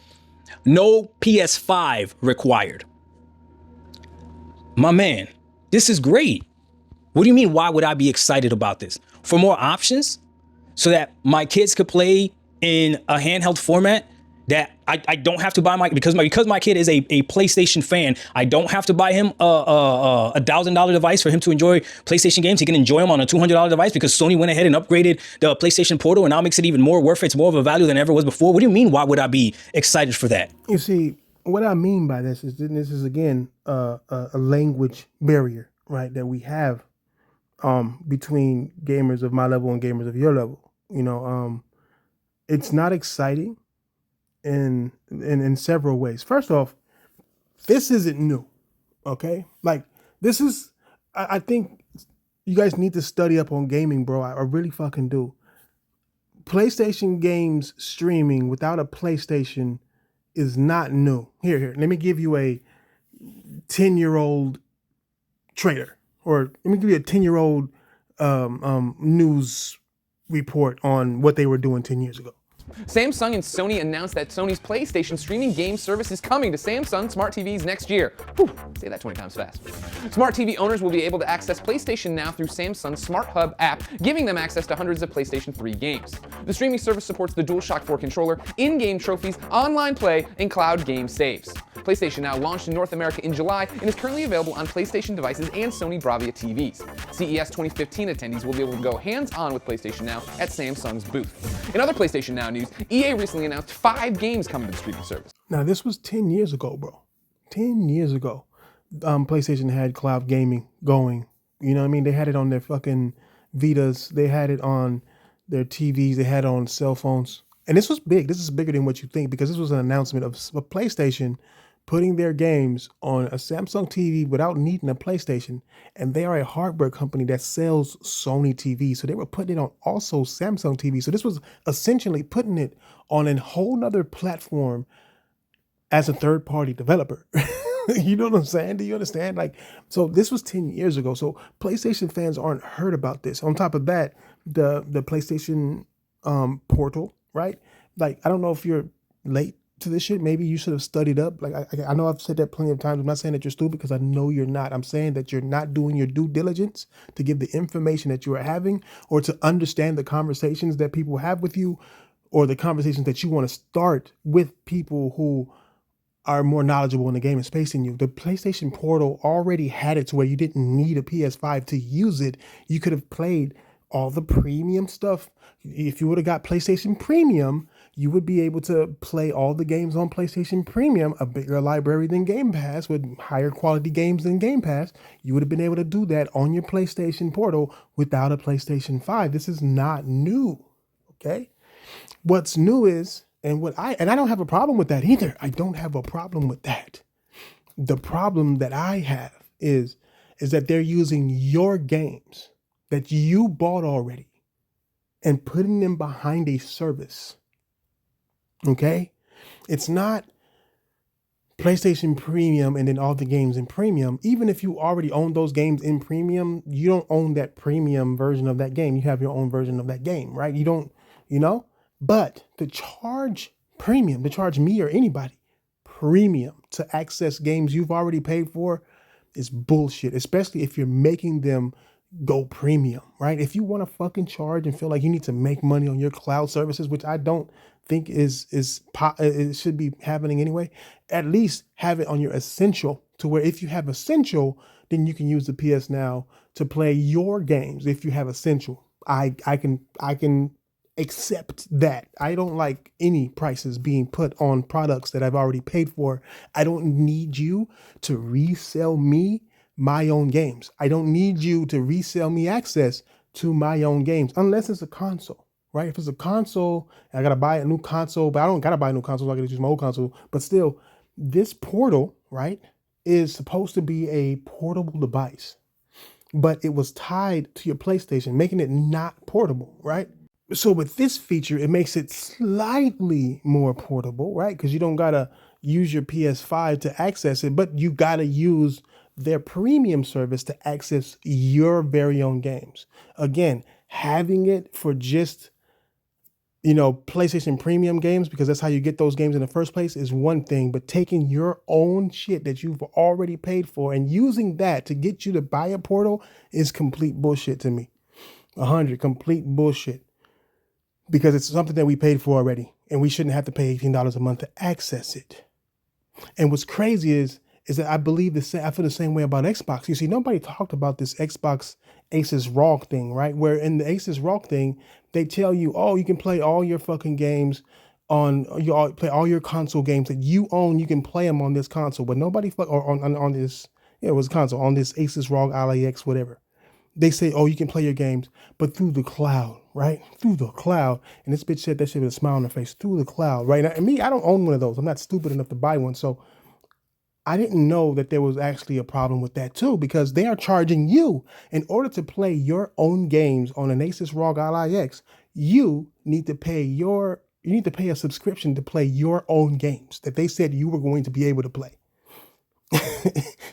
No PS5 required. My man, this is great. What do you mean, why would I be excited about this? For more options so that my kids could play in a handheld format that I don't have to buy because my kid is a PlayStation fan. I don't have to buy him a $1,000 device for him to enjoy PlayStation games. He can enjoy them on a $200 device because Sony went ahead and upgraded the PlayStation Portal and now makes it even more worth it. It's more of a value than it ever was before. What do you mean, why would I be excited for that? You see, what I mean by this is again a language barrier, right? That we have between gamers of my level and gamers of your level. It's not exciting in several ways. First off, this isn't new, okay? Like this is, I think you guys need to study up on gaming, bro. I really fucking do. PlayStation games streaming without a PlayStation is not new. Here, let me give you a 10-year-old trader, or let me give you a 10-year-old news report on what they were doing 10 years ago. Samsung and Sony announced that Sony's PlayStation streaming game service is coming to Samsung smart TVs next year. Whew, say that 20 times fast. Smart TV owners will be able to access PlayStation Now through Samsung's Smart Hub app, giving them access to hundreds of PlayStation 3 games. The streaming service supports the DualShock 4 controller, in-game trophies, online play, and cloud game saves. PlayStation Now launched in North America in July and is currently available on PlayStation devices and Sony Bravia TVs. CES 2015 attendees will be able to go hands-on with PlayStation Now at Samsung's booth. In other PlayStation Now news, EA recently announced 5 games coming to the streaming service. Now, this was 10 years ago, bro. 10 years ago. PlayStation had cloud gaming going. You know what I mean? They had it on their fucking Vitas. They had it on their TVs. They had it on cell phones. And this was big. This is bigger than what you think because this was an announcement of PlayStation putting their games on a Samsung TV without needing a PlayStation. And they are a hardware company that sells Sony TV. So they were putting it on also Samsung TV. So this was essentially putting it on a whole nother platform as a third-party developer. You know what I'm saying? Do you understand? Like, so this was 10 years ago. So PlayStation fans aren't heard about this. On top of that, the PlayStation portal, right? Like, I don't know if you're late to this shit. Maybe you should have studied up. Like, I know I've said that plenty of times. I'm not saying that you're stupid because I know you're not. I'm saying that you're not doing your due diligence to give the information that you are having or to understand the conversations that people have with you or the conversations that you want to start with people who are more knowledgeable in the gaming space than you. The PlayStation Portal already had it to where you didn't need a PS5 to use it. You could have played all the premium stuff. If you would have got PlayStation Premium, you would be able to play all the games on PlayStation Premium, a bigger library than Game Pass with higher quality games than Game Pass. You would have been able to do that on your PlayStation Portal without a PlayStation 5. This is not new, okay? What's new is, and I don't have a problem with that either. I don't have a problem with that. The problem that I have is that they're using your games that you bought already and putting them behind a service. Okay? It's not PlayStation Premium and then all the games in Premium. Even if you already own those games in Premium, you don't own that premium version of that game. You have your own version of that game, right? You don't, But to charge premium, to charge me or anybody premium to access games you've already paid for is bullshit, especially if you're making them go premium, right? If you want to fucking charge and feel like you need to make money on your cloud services, which I don't think it should be happening anyway, at least have it on your essential, to where if you have essential, then you can use the PS Now to play your games. If you have essential, I can accept that. I don't like any prices being put on products that I've already paid for. I don't need you to resell me my own games. I don't need you to resell me access to my own games unless it's a console, right? If it's a console, I gotta buy a new console, but I don't gotta buy a new console. I gotta use my old console. But still, this portal, right, is supposed to be a portable device, but it was tied to your PlayStation, making it not portable, right? So with this feature, it makes it slightly more portable, right? Because you don't gotta use your PS5 to access it, but you gotta use their premium service to access your very own games. Again, having it for just PlayStation Premium games, because that's how you get those games in the first place, is one thing. But taking your own shit that you've already paid for and using that to get you to buy a portal is complete bullshit to me. 100 complete bullshit. Because it's something that we paid for already, and we shouldn't have to pay $18 a month to access it. And what's crazy is that I believe I feel the same way about Xbox. You see, nobody talked about this Xbox Aces ROG thing, right? Where in the Aces ROG thing, they tell you, oh, you can play all your fucking games play all your console games that you own. You can play them on this console, but nobody or on this, it was console on this Aces ROG Ally X, whatever. They say, oh, you can play your games, but through the cloud, right? Through the cloud. And this bitch said that shit with a smile on her face, through the cloud, right? Now, and me, I don't own one of those. I'm not stupid enough to buy one. So I didn't know that there was actually a problem with that too, because they are charging you in order to play your own games on an Asus ROG Ally X. You need to pay a subscription to play your own games that they said you were going to be able to play.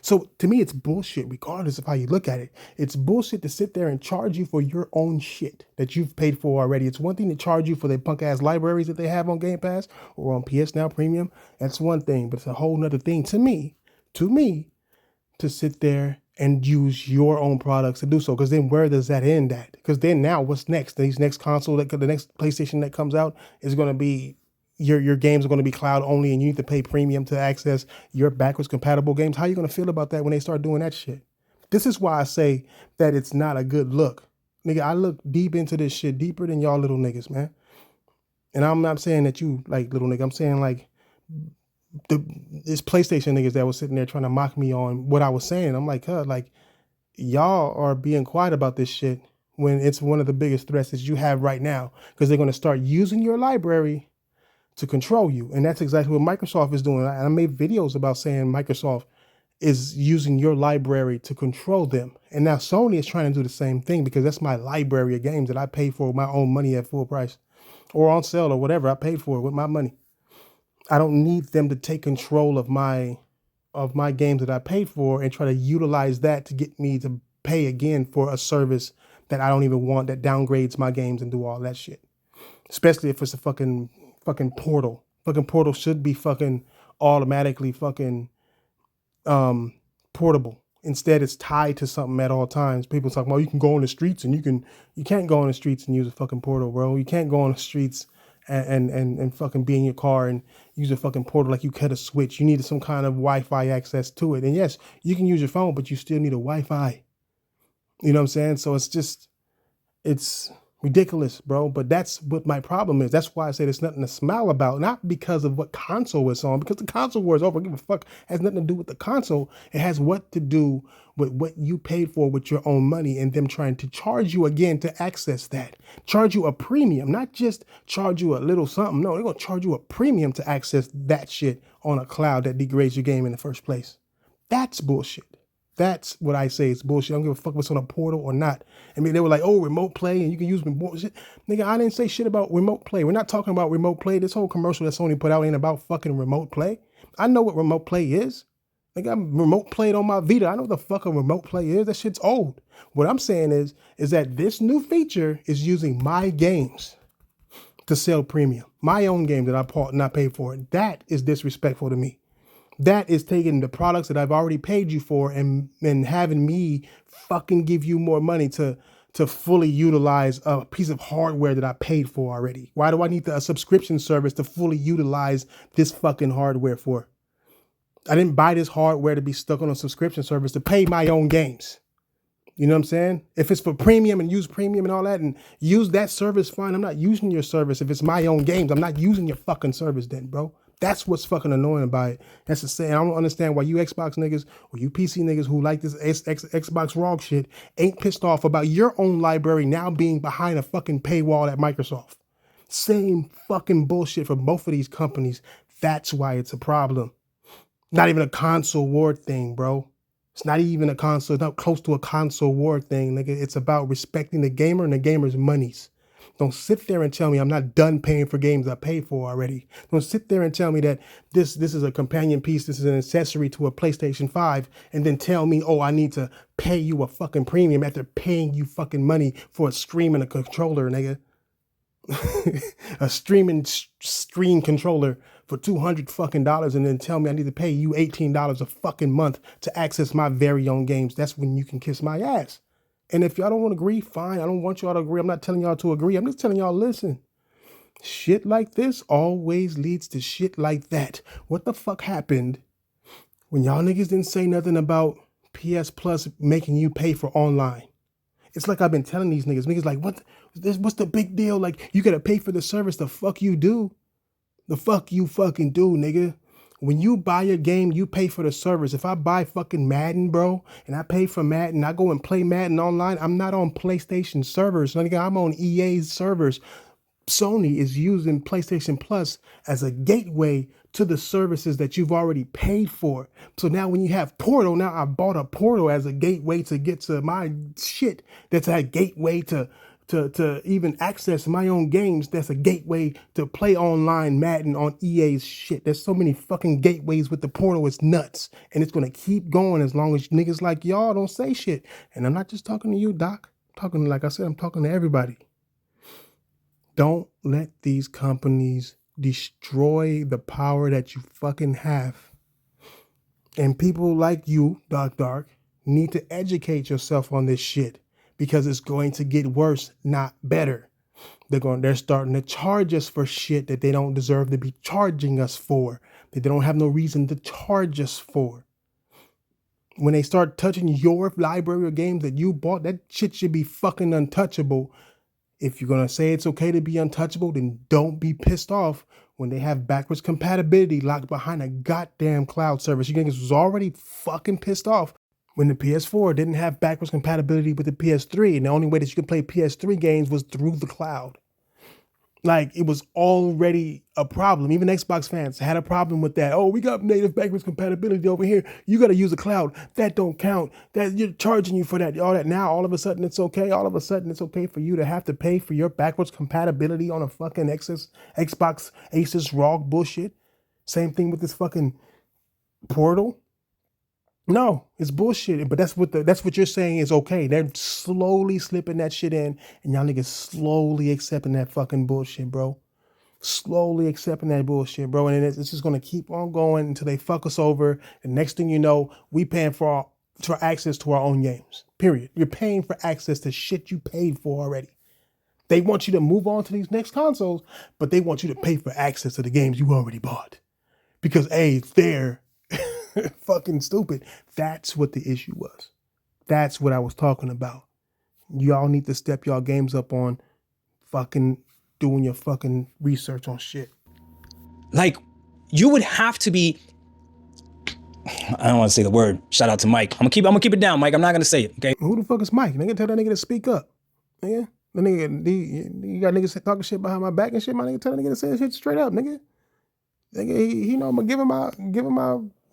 So to me, it's bullshit, regardless of how you look at it. It's bullshit to sit there and charge you for your own shit that you've paid for already. It's one thing to charge you for their punk ass libraries that they have on Game Pass or on PS Now Premium. That's one thing, but it's a whole nother thing to me, to sit there and use your own products to do so. Because then where does that end at? Because then now what's next? The next PlayStation that comes out is going to be your games are going to be cloud only, and you need to pay premium to access your backwards compatible games. How are you going to feel about that when they start doing that shit? This is why I say that it's not a good look. Nigga, I look deep into this shit, deeper than y'all little niggas, man. And I'm not saying that you like little nigga. I'm saying like this PlayStation niggas that was sitting there trying to mock me on what I was saying. I'm like, like y'all are being quiet about this shit when it's one of the biggest threats that you have right now, because they're going to start using your library to control you. And that's exactly what Microsoft is doing. I made videos about saying Microsoft is using your library to control them. And now Sony is trying to do the same thing, because that's my library of games that I paid for with my own money at full price or on sale or whatever. I paid for it with my money. I don't need them to take control of my games that I paid for and try to utilize that to get me to pay again for a service that I don't even want, that downgrades my games and do all that shit. Especially if it's a fucking portal. Fucking portal should be fucking automatically fucking portable. Instead, it's tied to something at all times. People talk about you can go on the streets and you can't go on the streets and use a fucking portal, bro. You can't go on the streets and fucking be in your car and use a fucking portal like you cut a switch. You need some kind of Wi-Fi access to it. And yes, you can use your phone, but you still need a Wi-Fi. You know what I'm saying? So it's ridiculous, bro. But that's what my problem is. That's why I say there's nothing to smile about. Not because of what console it's on, because the console war is over. Give a fuck. It has nothing to do with the console. It has what to do with what you paid for with your own money, and them trying to charge you again to access that. Charge you a premium, not just charge you a little something. No, they're gonna charge you a premium to access that shit on a cloud that degrades your game in the first place. That's bullshit. That's what I say. It's bullshit. I don't give a fuck if it's on a portal or not. I mean, they were like, oh, remote play and you can use remote shit. Nigga, I didn't say shit about remote play. We're not talking about remote play. This whole commercial that Sony put out ain't about fucking remote play. I know what remote play is. Nigga, I'm remote played on my Vita. I know what the fuck a remote play is. That shit's old. What I'm saying is that this new feature is using my games to sell premium. My own game that I bought and I paid for. That is disrespectful to me. That is taking the products that I've already paid you for and having me fucking give you more money to fully utilize a piece of hardware that I paid for already. Why do I need a subscription service to fully utilize this fucking hardware for? I didn't buy this hardware to be stuck on a subscription service to pay my own games. You know what I'm saying? If it's for premium and use premium and all that and use that service, fine. I'm not using your service. If it's my own games, I'm not using your fucking service then, bro. That's what's fucking annoying about it. That's the same. I don't understand why you Xbox niggas or you PC niggas who like this Xbox ROG shit ain't pissed off about your own library now being behind a fucking paywall at Microsoft. Same fucking bullshit for both of these companies. That's why it's a problem. Not even a console war thing, bro. It's not even a console, not close to a console war thing, nigga. It's about respecting the gamer and the gamer's monies. Don't sit there and tell me I'm not done paying for games I paid for already. Don't sit there and tell me that this is a companion piece, this is an accessory to a PlayStation 5, and then tell me, oh, I need to pay you a fucking premium after paying you fucking money for a stream and a controller, nigga. A streaming screen controller for $200 fucking dollars, and then tell me I need to pay you $18 a fucking month to access my very own games. That's when you can kiss my ass. And if y'all don't want to agree, fine. I don't want y'all to agree. I'm not telling y'all to agree. I'm just telling y'all, listen, shit like this always leads to shit like that. What the fuck happened when y'all niggas didn't say nothing about PS Plus making you pay for online? It's like I've been telling these niggas like, what's the big deal? Like, you gotta pay for the service. The fuck you do? The fuck you fucking do, nigga? When you buy a game, you pay for the service. If I buy fucking Madden, bro, and I pay for Madden, I go and play Madden online, I'm not on PlayStation servers. Nigga, I'm on EA's servers. Sony is using PlayStation Plus as a gateway to the services that you've already paid for. So now when you have Portal, now I bought a Portal as a gateway to get to my shit. That's a gateway to even access my own games. That's a gateway to play online Madden on EA's shit. There's so many fucking gateways with the Portal. It's nuts. And it's going to keep going as long as niggas like y'all don't say shit. And I'm not just talking to you, Doc. I'm talking, like I said, I'm talking to everybody. Don't let these companies destroy the power that you fucking have. And people like you, Dark, need to educate yourself on this shit because it's going to get worse, not better. They're starting to charge us for shit that they don't deserve to be charging us for, that they don't have no reason to charge us for. When they start touching your library of games that you bought, that shit should be fucking untouchable. If you're going to say it's okay to be untouchable, then don't be pissed off when they have backwards compatibility locked behind a goddamn cloud service. You niggas was already fucking pissed off when the PS4 didn't have backwards compatibility with the PS3. And the only way that you could play PS3 games was through the cloud. Like, it was already a problem. Even Xbox fans had a problem with that. Oh, we got native backwards compatibility over here. You got to use a cloud. That don't count. That you're charging you for that. All that. Now, all of a sudden, it's okay. All of a sudden, it's okay for you to have to pay for your backwards compatibility on a fucking Xbox Asus ROG bullshit. Same thing with this fucking Portal. No, it's bullshit. But that's what you're saying is okay. They're slowly slipping that shit in, and y'all niggas slowly accepting that fucking bullshit, bro. Slowly accepting that bullshit, bro. And it's just gonna keep on going until they fuck us over. And next thing you know, we paying for access to our own games. Period. You're paying for access to shit you paid for already. They want you to move on to these next consoles, but they want you to pay for access to the games you already bought. Because A, it's there. Fucking stupid. That's what the issue was. That's what I was talking about. Y'all need to step y'all games up on fucking doing your fucking research on shit. Like, you would have to be, I don't want to say the word. Shout out to Mike. I'm gonna keep it down, Mike. I'm not gonna say it. Okay. Who the fuck is Mike? Nigga, tell that nigga to speak up. Nigga, the nigga, you got niggas talking shit behind my back and shit. My nigga, tell that nigga to say shit straight up, nigga. Nigga, he know I'm gonna give him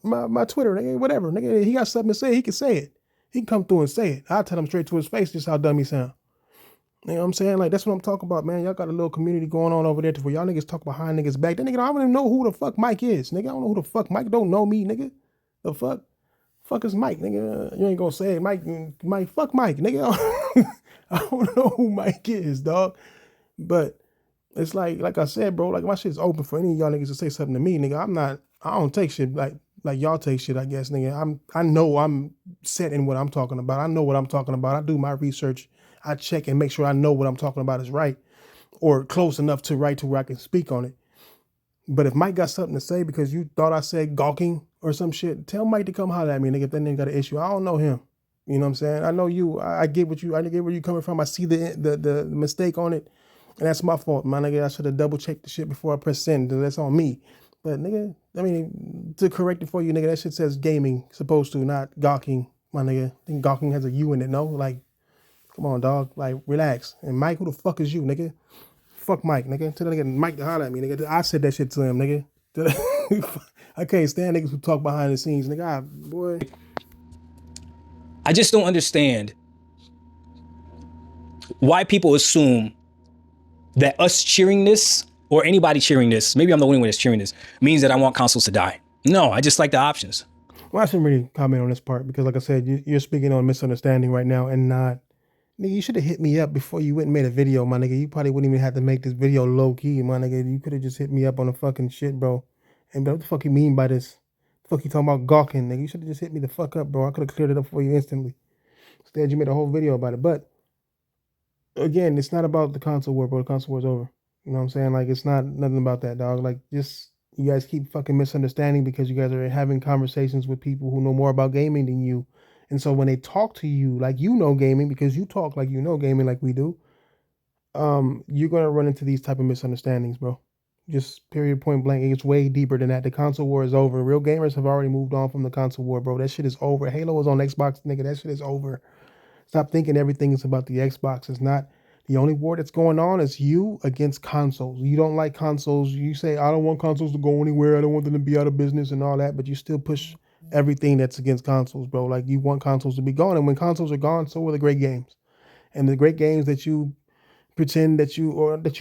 my Twitter, nigga, whatever. Nigga, he got something to say, he can say it. He can come through and say it. I'll tell him straight to his face just how dumb he sound. You know what I'm saying? Like, that's what I'm talking about, man. Y'all got a little community going on over there to where y'all niggas talk behind niggas back. That nigga, I don't even know who the fuck Mike is, nigga. I don't know who the fuck Mike don't know me, nigga. The fuck? Fuck is Mike, nigga? You ain't gonna say it. Mike, fuck Mike, nigga. I don't know who Mike is, dog. But it's like I said, bro, like my shit's open for any of y'all niggas to say something to me, nigga. I don't take shit like y'all take shit, I guess, nigga. I know I'm set in what I'm talking about. I know what I'm talking about. I do my research. I check and make sure I know what I'm talking about is right or close enough to right to where I can speak on it. But if Mike got something to say because you thought I said gawking or some shit, tell Mike to come holler at me, nigga, if that nigga got an issue. I don't know him. You know what I'm saying? I know you. I get I get where you coming from. I see the mistake on it. And that's my fault, my nigga. I should have double checked the shit before I press send. That's on me. But nigga, I mean, to correct it for you, nigga, that shit says gaming, supposed to, not gawking, my nigga. I think gawking has a U in it, no? Like, come on, dog. Like, relax. And Mike, who the fuck is you, nigga? Fuck Mike, nigga. Tell that nigga Mike to holler at me, nigga. I said that shit to him, nigga. I can't stand niggas who talk behind the scenes, nigga. Boy. I just don't understand why people assume that us cheering this or anybody cheering this, maybe I'm the only one that's cheering this, means that I want consoles to die. No, I just like the options. Well, I shouldn't really comment on this part because, like I said, you're speaking on misunderstanding right now and not. Nigga, you should have hit me up before you went and made a video, my nigga. You probably wouldn't even have to make this video low key, my nigga. You could have just hit me up on the fucking shit, bro. And what the fuck you mean by this? The fuck you talking about gawking, nigga? You should have just hit me the fuck up, bro. I could have cleared it up for you instantly. Instead, you made a whole video about it. But again, it's not about the console war, bro. The console war's over. You know what I'm saying? Like, it's not nothing about that, dog. Like, just you guys keep fucking misunderstanding because you guys are having conversations with people who know more about gaming than you. And so when they talk to you like you know gaming, because you talk like you know gaming like we do, you're gonna run into these type of misunderstandings, bro. Just period, point blank. It's way deeper than that. The console war is over. Real gamers have already moved on from the console war, bro. That shit is over. Halo is on Xbox, nigga. That shit is over. Stop thinking everything is about the Xbox. It's not. The only war that's going on is you against consoles. You don't like consoles. You say, I don't want consoles to go anywhere. I don't want them to be out of business and all that. But you still push everything that's against consoles, bro. Like, you want consoles to be gone. And when consoles are gone, so are the great games. And the great games that you pretend that you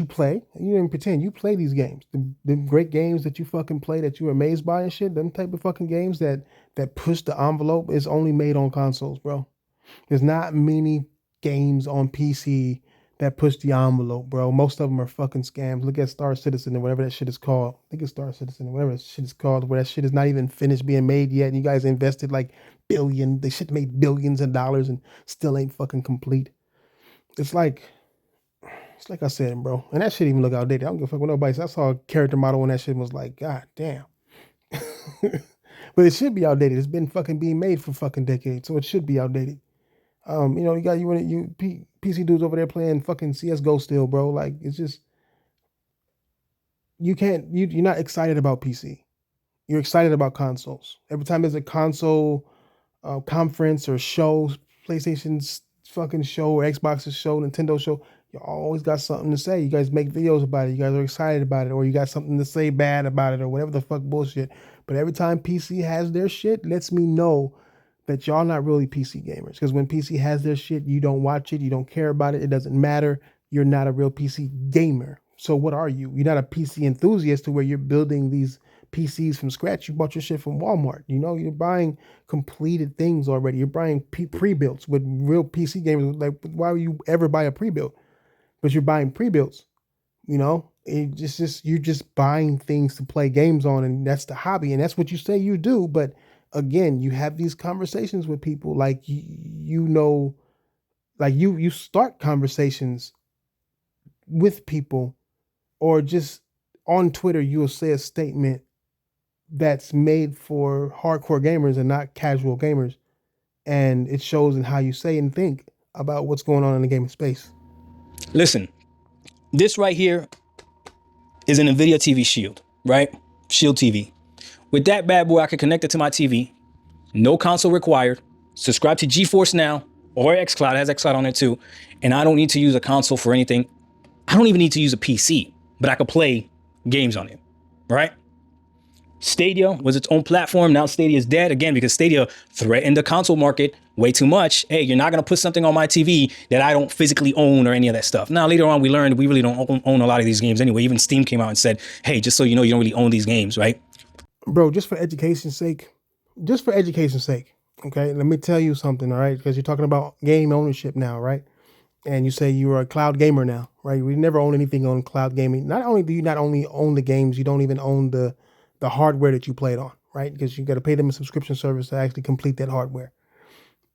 play, you didn't pretend, you play these games. The great games that you fucking play that you're amazed by and shit, them type of fucking games that push the envelope is only made on consoles, bro. There's not many games on PC that push the envelope, bro. Most of them are fucking scams. Look at Star Citizen or whatever that shit is called. I think it's Star Citizen or whatever that shit is called, where that shit is not even finished being made yet. And you guys invested like they shit made billions of dollars and still ain't fucking complete. It's like I said, bro. And that shit even look outdated. I don't give a fuck what nobody says. I saw a character model when that shit was like, God damn. But it should be outdated. It's been fucking being made for fucking decades, so it should be outdated. You got PC dudes over there playing fucking CS:GO still, bro. Like, it's just you're not excited about PC. You're excited about consoles. Every time there's a console conference or show, PlayStation's fucking show or Xbox's show, Nintendo show, you always got something to say. You guys make videos about it. You guys are excited about it, or you got something to say bad about it, or whatever the fuck bullshit. But every time PC has their shit, lets me know that y'all not really PC gamers. Because when PC has their shit, you don't watch it, you don't care about it, it doesn't matter. You're not a real PC gamer. So what are you? You're not a PC enthusiast to where you're building these PCs from scratch. You bought your shit from Walmart. You know, you're buying completed things already. You're buying pre-builts with real PC gamers. Like, why would you ever buy a pre-built? But you're buying pre-builts. You know, you're just buying things to play games on, and that's the hobby, and that's what you say you do. But again, you have these conversations with people like you know, like you start conversations with people, or just on Twitter you'll say a statement that's made for hardcore gamers and not casual gamers, and it shows in how you say and think about what's going on in the gaming space. Listen, this right here is an NVIDIA TV Shield, right? Shield TV. With that bad boy, I can connect it to my TV. No console required. Subscribe to GeForce Now or xCloud. It has xCloud on it too. And I don't need to use a console for anything. I don't even need to use a PC, but I could play games on it, right? Stadia was its own platform. Now Stadia is dead again because Stadia threatened the console market way too much. Hey, you're not going to put something on my TV that I don't physically own or any of that stuff. Now, later on, we learned we really don't own a lot of these games anyway. Even Steam came out and said, hey, just so you know, you don't really own these games, right? Bro, just for education's sake, okay, let me tell you something, all right? Because you're talking about game ownership now, right? And you say you're a cloud gamer now, right? We never own anything on cloud gaming. Not only do you not only own the games, you don't even own the the hardware that you played on, right? Because you got to pay them a subscription service to actually complete that hardware.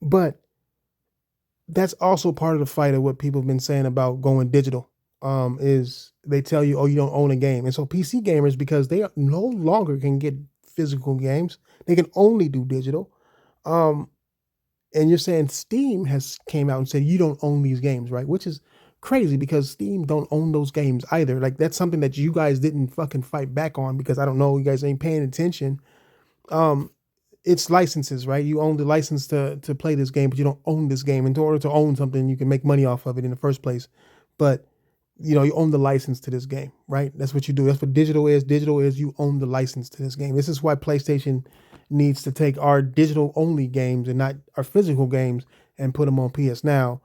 But that's also part of the fight of what people have been saying about going digital. Is they tell you, oh, you don't own a game. And so PC gamers, because they no longer can get physical games, they can only do digital. Um, and you're saying Steam has came out and said you don't own these games, right? Which is crazy because Steam don't own those games either. Like that's something that you guys didn't fucking fight back on because I don't know, you guys ain't paying attention. Um, it's licenses, right? You own the license to play this game, but you don't own this game. In order to own something, you can make money off of it in the first place. But you know, you own the license to this game, right? That's what you do. That's what digital is. Digital is you own the license to this game. This is why PlayStation needs to take our digital only games and not our physical games and put them on PS Now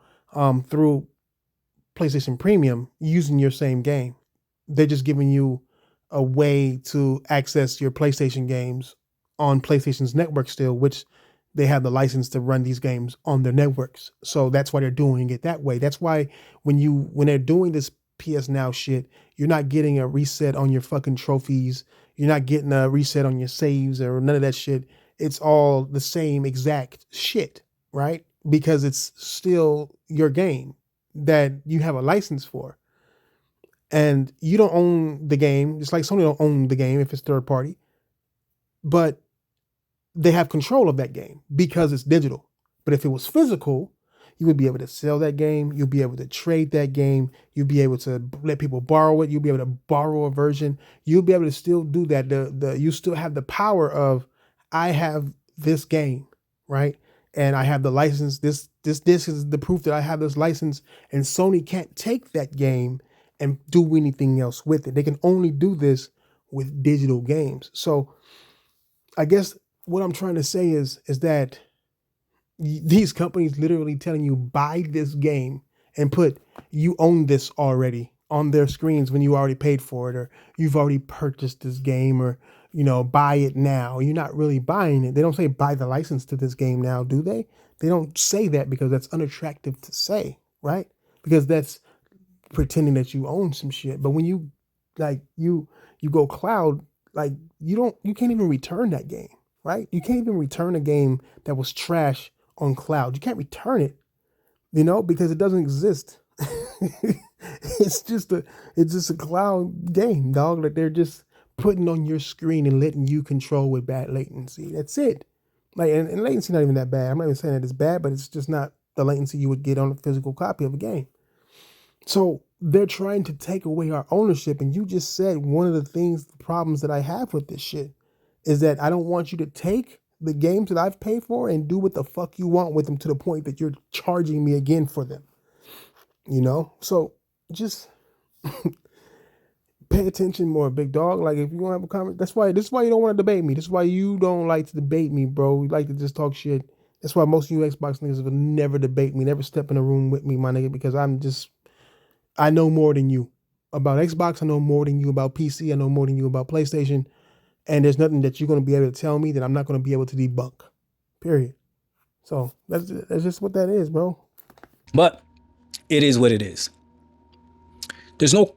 through PlayStation Premium using your same game. They're just giving you a way to access your PlayStation games on PlayStation's network still, which they have the license to run these games on their networks. So that's why they're doing it that way. That's why when they're doing this PS Now shit, you're not getting a reset on your fucking trophies. You're not getting a reset on your saves or none of that shit. It's all the same exact shit, right? Because it's still your game that you have a license for. And you don't own the game. It's like Sony don't own the game if it's third party. But they have control of that game because it's digital. But if it was physical, you would be able to sell that game. You'll be able to trade that game. You'll be able to let people borrow it. You'll be able to borrow a version. You'll be able to still do that. You still have the power of, I have this game, right? And I have the license. This is the proof that I have this license. And Sony can't take that game and do anything else with it. They can only do this with digital games. So I guess what I'm trying to say is that these companies literally telling you buy this game and put you own this already on their screens when you already paid for it, or you've already purchased this game, or you know, buy it now. You're not really buying it. They don't say buy the license to this game now, do they? They don't say that because that's unattractive to say, right? Because that's pretending that you own some shit. But when you like you go cloud, like you can't even return that game, right? You can't even return a game that was trash on cloud. You can't return it, you know, because it doesn't exist. It's just a cloud game, dog, that they're just putting on your screen and letting you control with bad latency. That's it. Like, and latency not even that bad. I'm not even saying that it's bad, but it's just not the latency you would get on a physical copy of a game. So they're trying to take away our ownership. And you just said one of the problems that I have with this shit is that I don't want you to take the games that I've paid for and do what the fuck you want with them to the point that you're charging me again for them. You know? So just pay attention more, big dog. Like if you want to have a comment, this is why you don't want to debate me. This is why you don't like to debate me, bro. You like to just talk shit. That's why most of you Xbox niggas will never debate me, never step in a room with me, my nigga, because I know more than you about Xbox. I know more than you about PC. I know more than you about PlayStation. And there's nothing that you're going to be able to tell me that I'm not going to be able to debunk. Period. So that's just what that is, bro. But it is what it is. There's no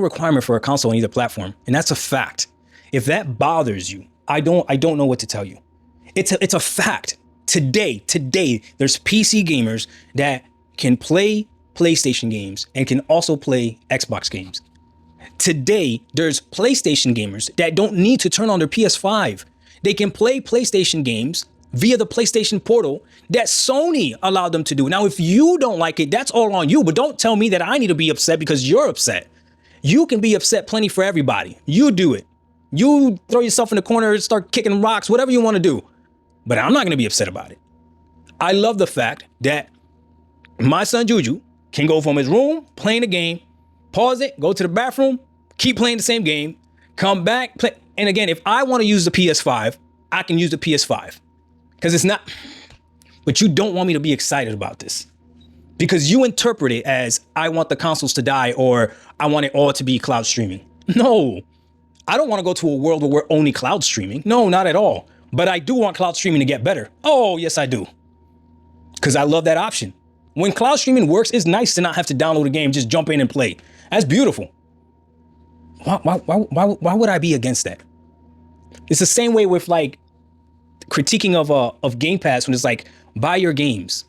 requirement for a console on either platform, and that's a fact. If that bothers you, I don't know what to tell you. It's a fact. Today, there's PC gamers that can play PlayStation games and can also play Xbox games. Today, there's PlayStation gamers that don't need to turn on their PS5. They can play PlayStation games via the PlayStation Portal that Sony allowed them to do. Now, if you don't like it, that's all on you, but don't tell me that I need to be upset because you're upset. You can be upset plenty for everybody. You do it. You throw yourself in the corner, start kicking rocks, whatever you want to do. But I'm not going to be upset about it. I love the fact that my son Juju can go from his room, playing the game, pause it, go to the bathroom, keep playing the same game, come back, play. And again, if I want to use the PS5, I can use the PS5. Because it's not, but you don't want me to be excited about this. Because you interpret it as, I want the consoles to die, or I want it all to be cloud streaming. No, I don't want to go to a world where we're only cloud streaming. No, not at all. But I do want cloud streaming to get better. Oh, yes, I do. Because I love that option. When cloud streaming works, it's nice to not have to download a game, just jump in and play. That's beautiful. Why would I be against that? It's the same way with like critiquing of Game Pass when it's like buy your games.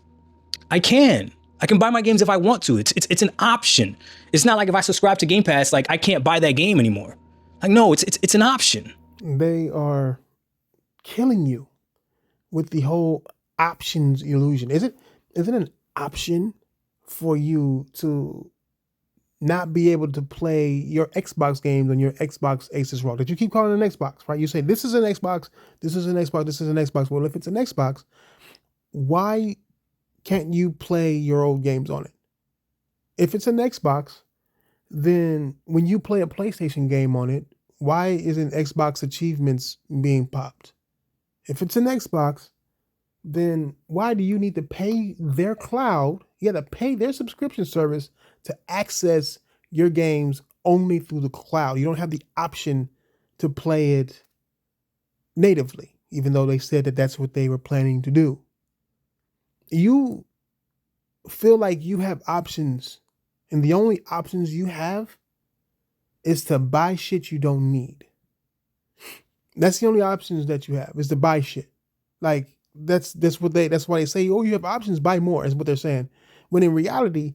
I can buy my games if I want to. It's an option. It's not like if I subscribe to Game Pass, like I can't buy that game anymore. Like no, it's an option. They are killing you with the whole options illusion. Is it an option for you to not be able to play your Xbox games on your Xbox Aces ROG that you keep calling an Xbox, right? You say this is an Xbox, this is an Xbox, this is an Xbox. Well, if it's an Xbox, why can't you play your old games on it? If it's an Xbox, then when you play a PlayStation game on it, why isn't Xbox achievements being popped? If it's an Xbox, then why do you need to pay their cloud? You got to pay their subscription service to access your games only through the cloud. You don't have the option to play it natively, even though they said that that's what they were planning to do. You feel like you have options, and the only options you have is to buy shit you don't need. That's the only options that you have, is to buy shit. Like that's why they say, oh, you have options, buy more, is what they're saying. When in reality,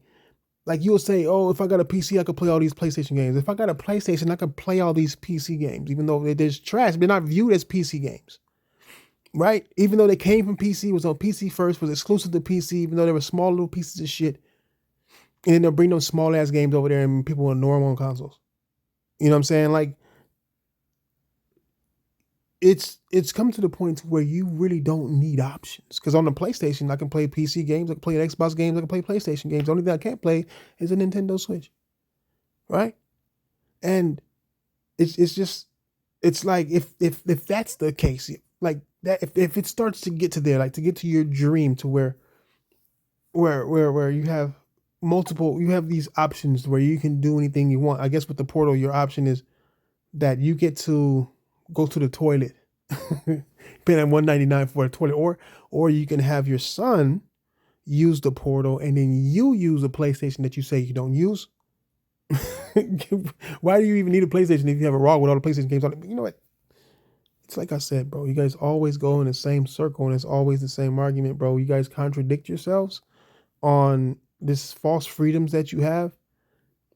like you'll say, oh, if I got a PC, I could play all these PlayStation games. If I got a PlayStation, I could play all these PC games, even though they're trash. They're not viewed as PC games, right? Even though they came from PC, was on PC first, was exclusive to PC, even though they were small little pieces of shit. And then they'll bring those small ass games over there and people will ignore them on consoles. You know what I'm saying? Like, it's come to the point where you really don't need options. Because on the PlayStation, I can play PC games, I can play Xbox games, I can play PlayStation games. The only thing I can't play is a Nintendo Switch, right? And it's like if that's the case, like that, if it starts to get to there, like to get to your dream, to where you have you have these options where you can do anything you want. I guess with the Portal, your option is that you get to go to the toilet, paying at $199 for a toilet, or you can have your son use the Portal and then you use a PlayStation that you say you don't use. Why do you even need a PlayStation if you have a ROG with all the PlayStation games on it? You know what? It's like I said, bro. You guys always go in the same circle, and it's always the same argument, bro. You guys contradict yourselves on this false freedoms that you have,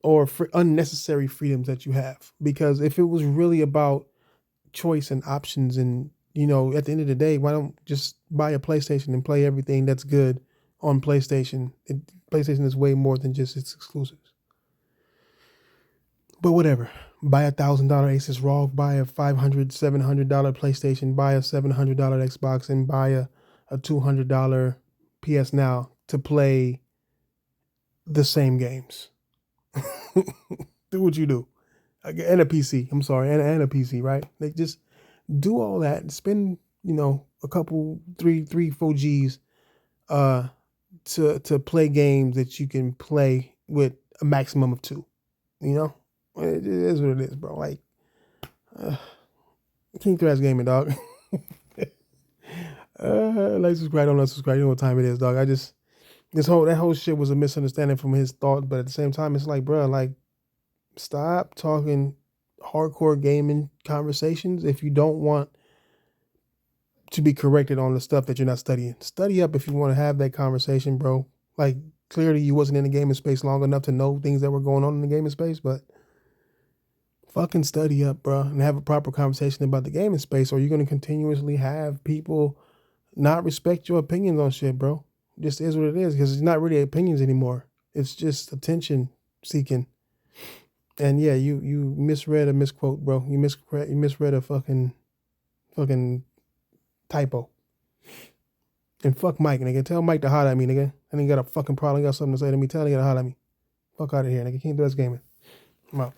or unnecessary freedoms that you have. Because if it was really about choice and options, and at the end of the day, why don't just buy a PlayStation and play everything that's good on PlayStation? PlayStation is way more than just its exclusives. But whatever. Buy $1,000 Asus ROG, buy a $500, $700 PlayStation, buy a $700 Xbox, and buy a $200 PS Now to play the same games. Do what you do. And a PC. I'm sorry, and a PC, right? They just do all that and spend, a couple, 4 G's to play games that you can play with a maximum of 2. It is what it is, bro. Like, King Thrash Gaming, dog. Like, subscribe, don't subscribe. You know what time it is, dog. That whole shit was a misunderstanding from his thought, but at the same time, it's like, bro, like, stop talking hardcore gaming conversations if you don't want to be corrected on the stuff that you're not studying. Study up if you want to have that conversation, bro. Like, clearly you wasn't in the gaming space long enough to know things that were going on in the gaming space, but fucking study up, bro, and have a proper conversation about the gaming space, or you're going to continuously have people not respect your opinions on shit, bro. Just is what it is, because it's not really opinions anymore. It's just attention seeking. And yeah, you misread a misquote, bro. You misread a fucking typo. And fuck Mike, nigga. Tell Mike to holler at me, nigga. I ain't got a fucking problem. Got something to say to me. Tell him to holler at me. Fuck out of here, nigga. Can't do this gaming. I'm out.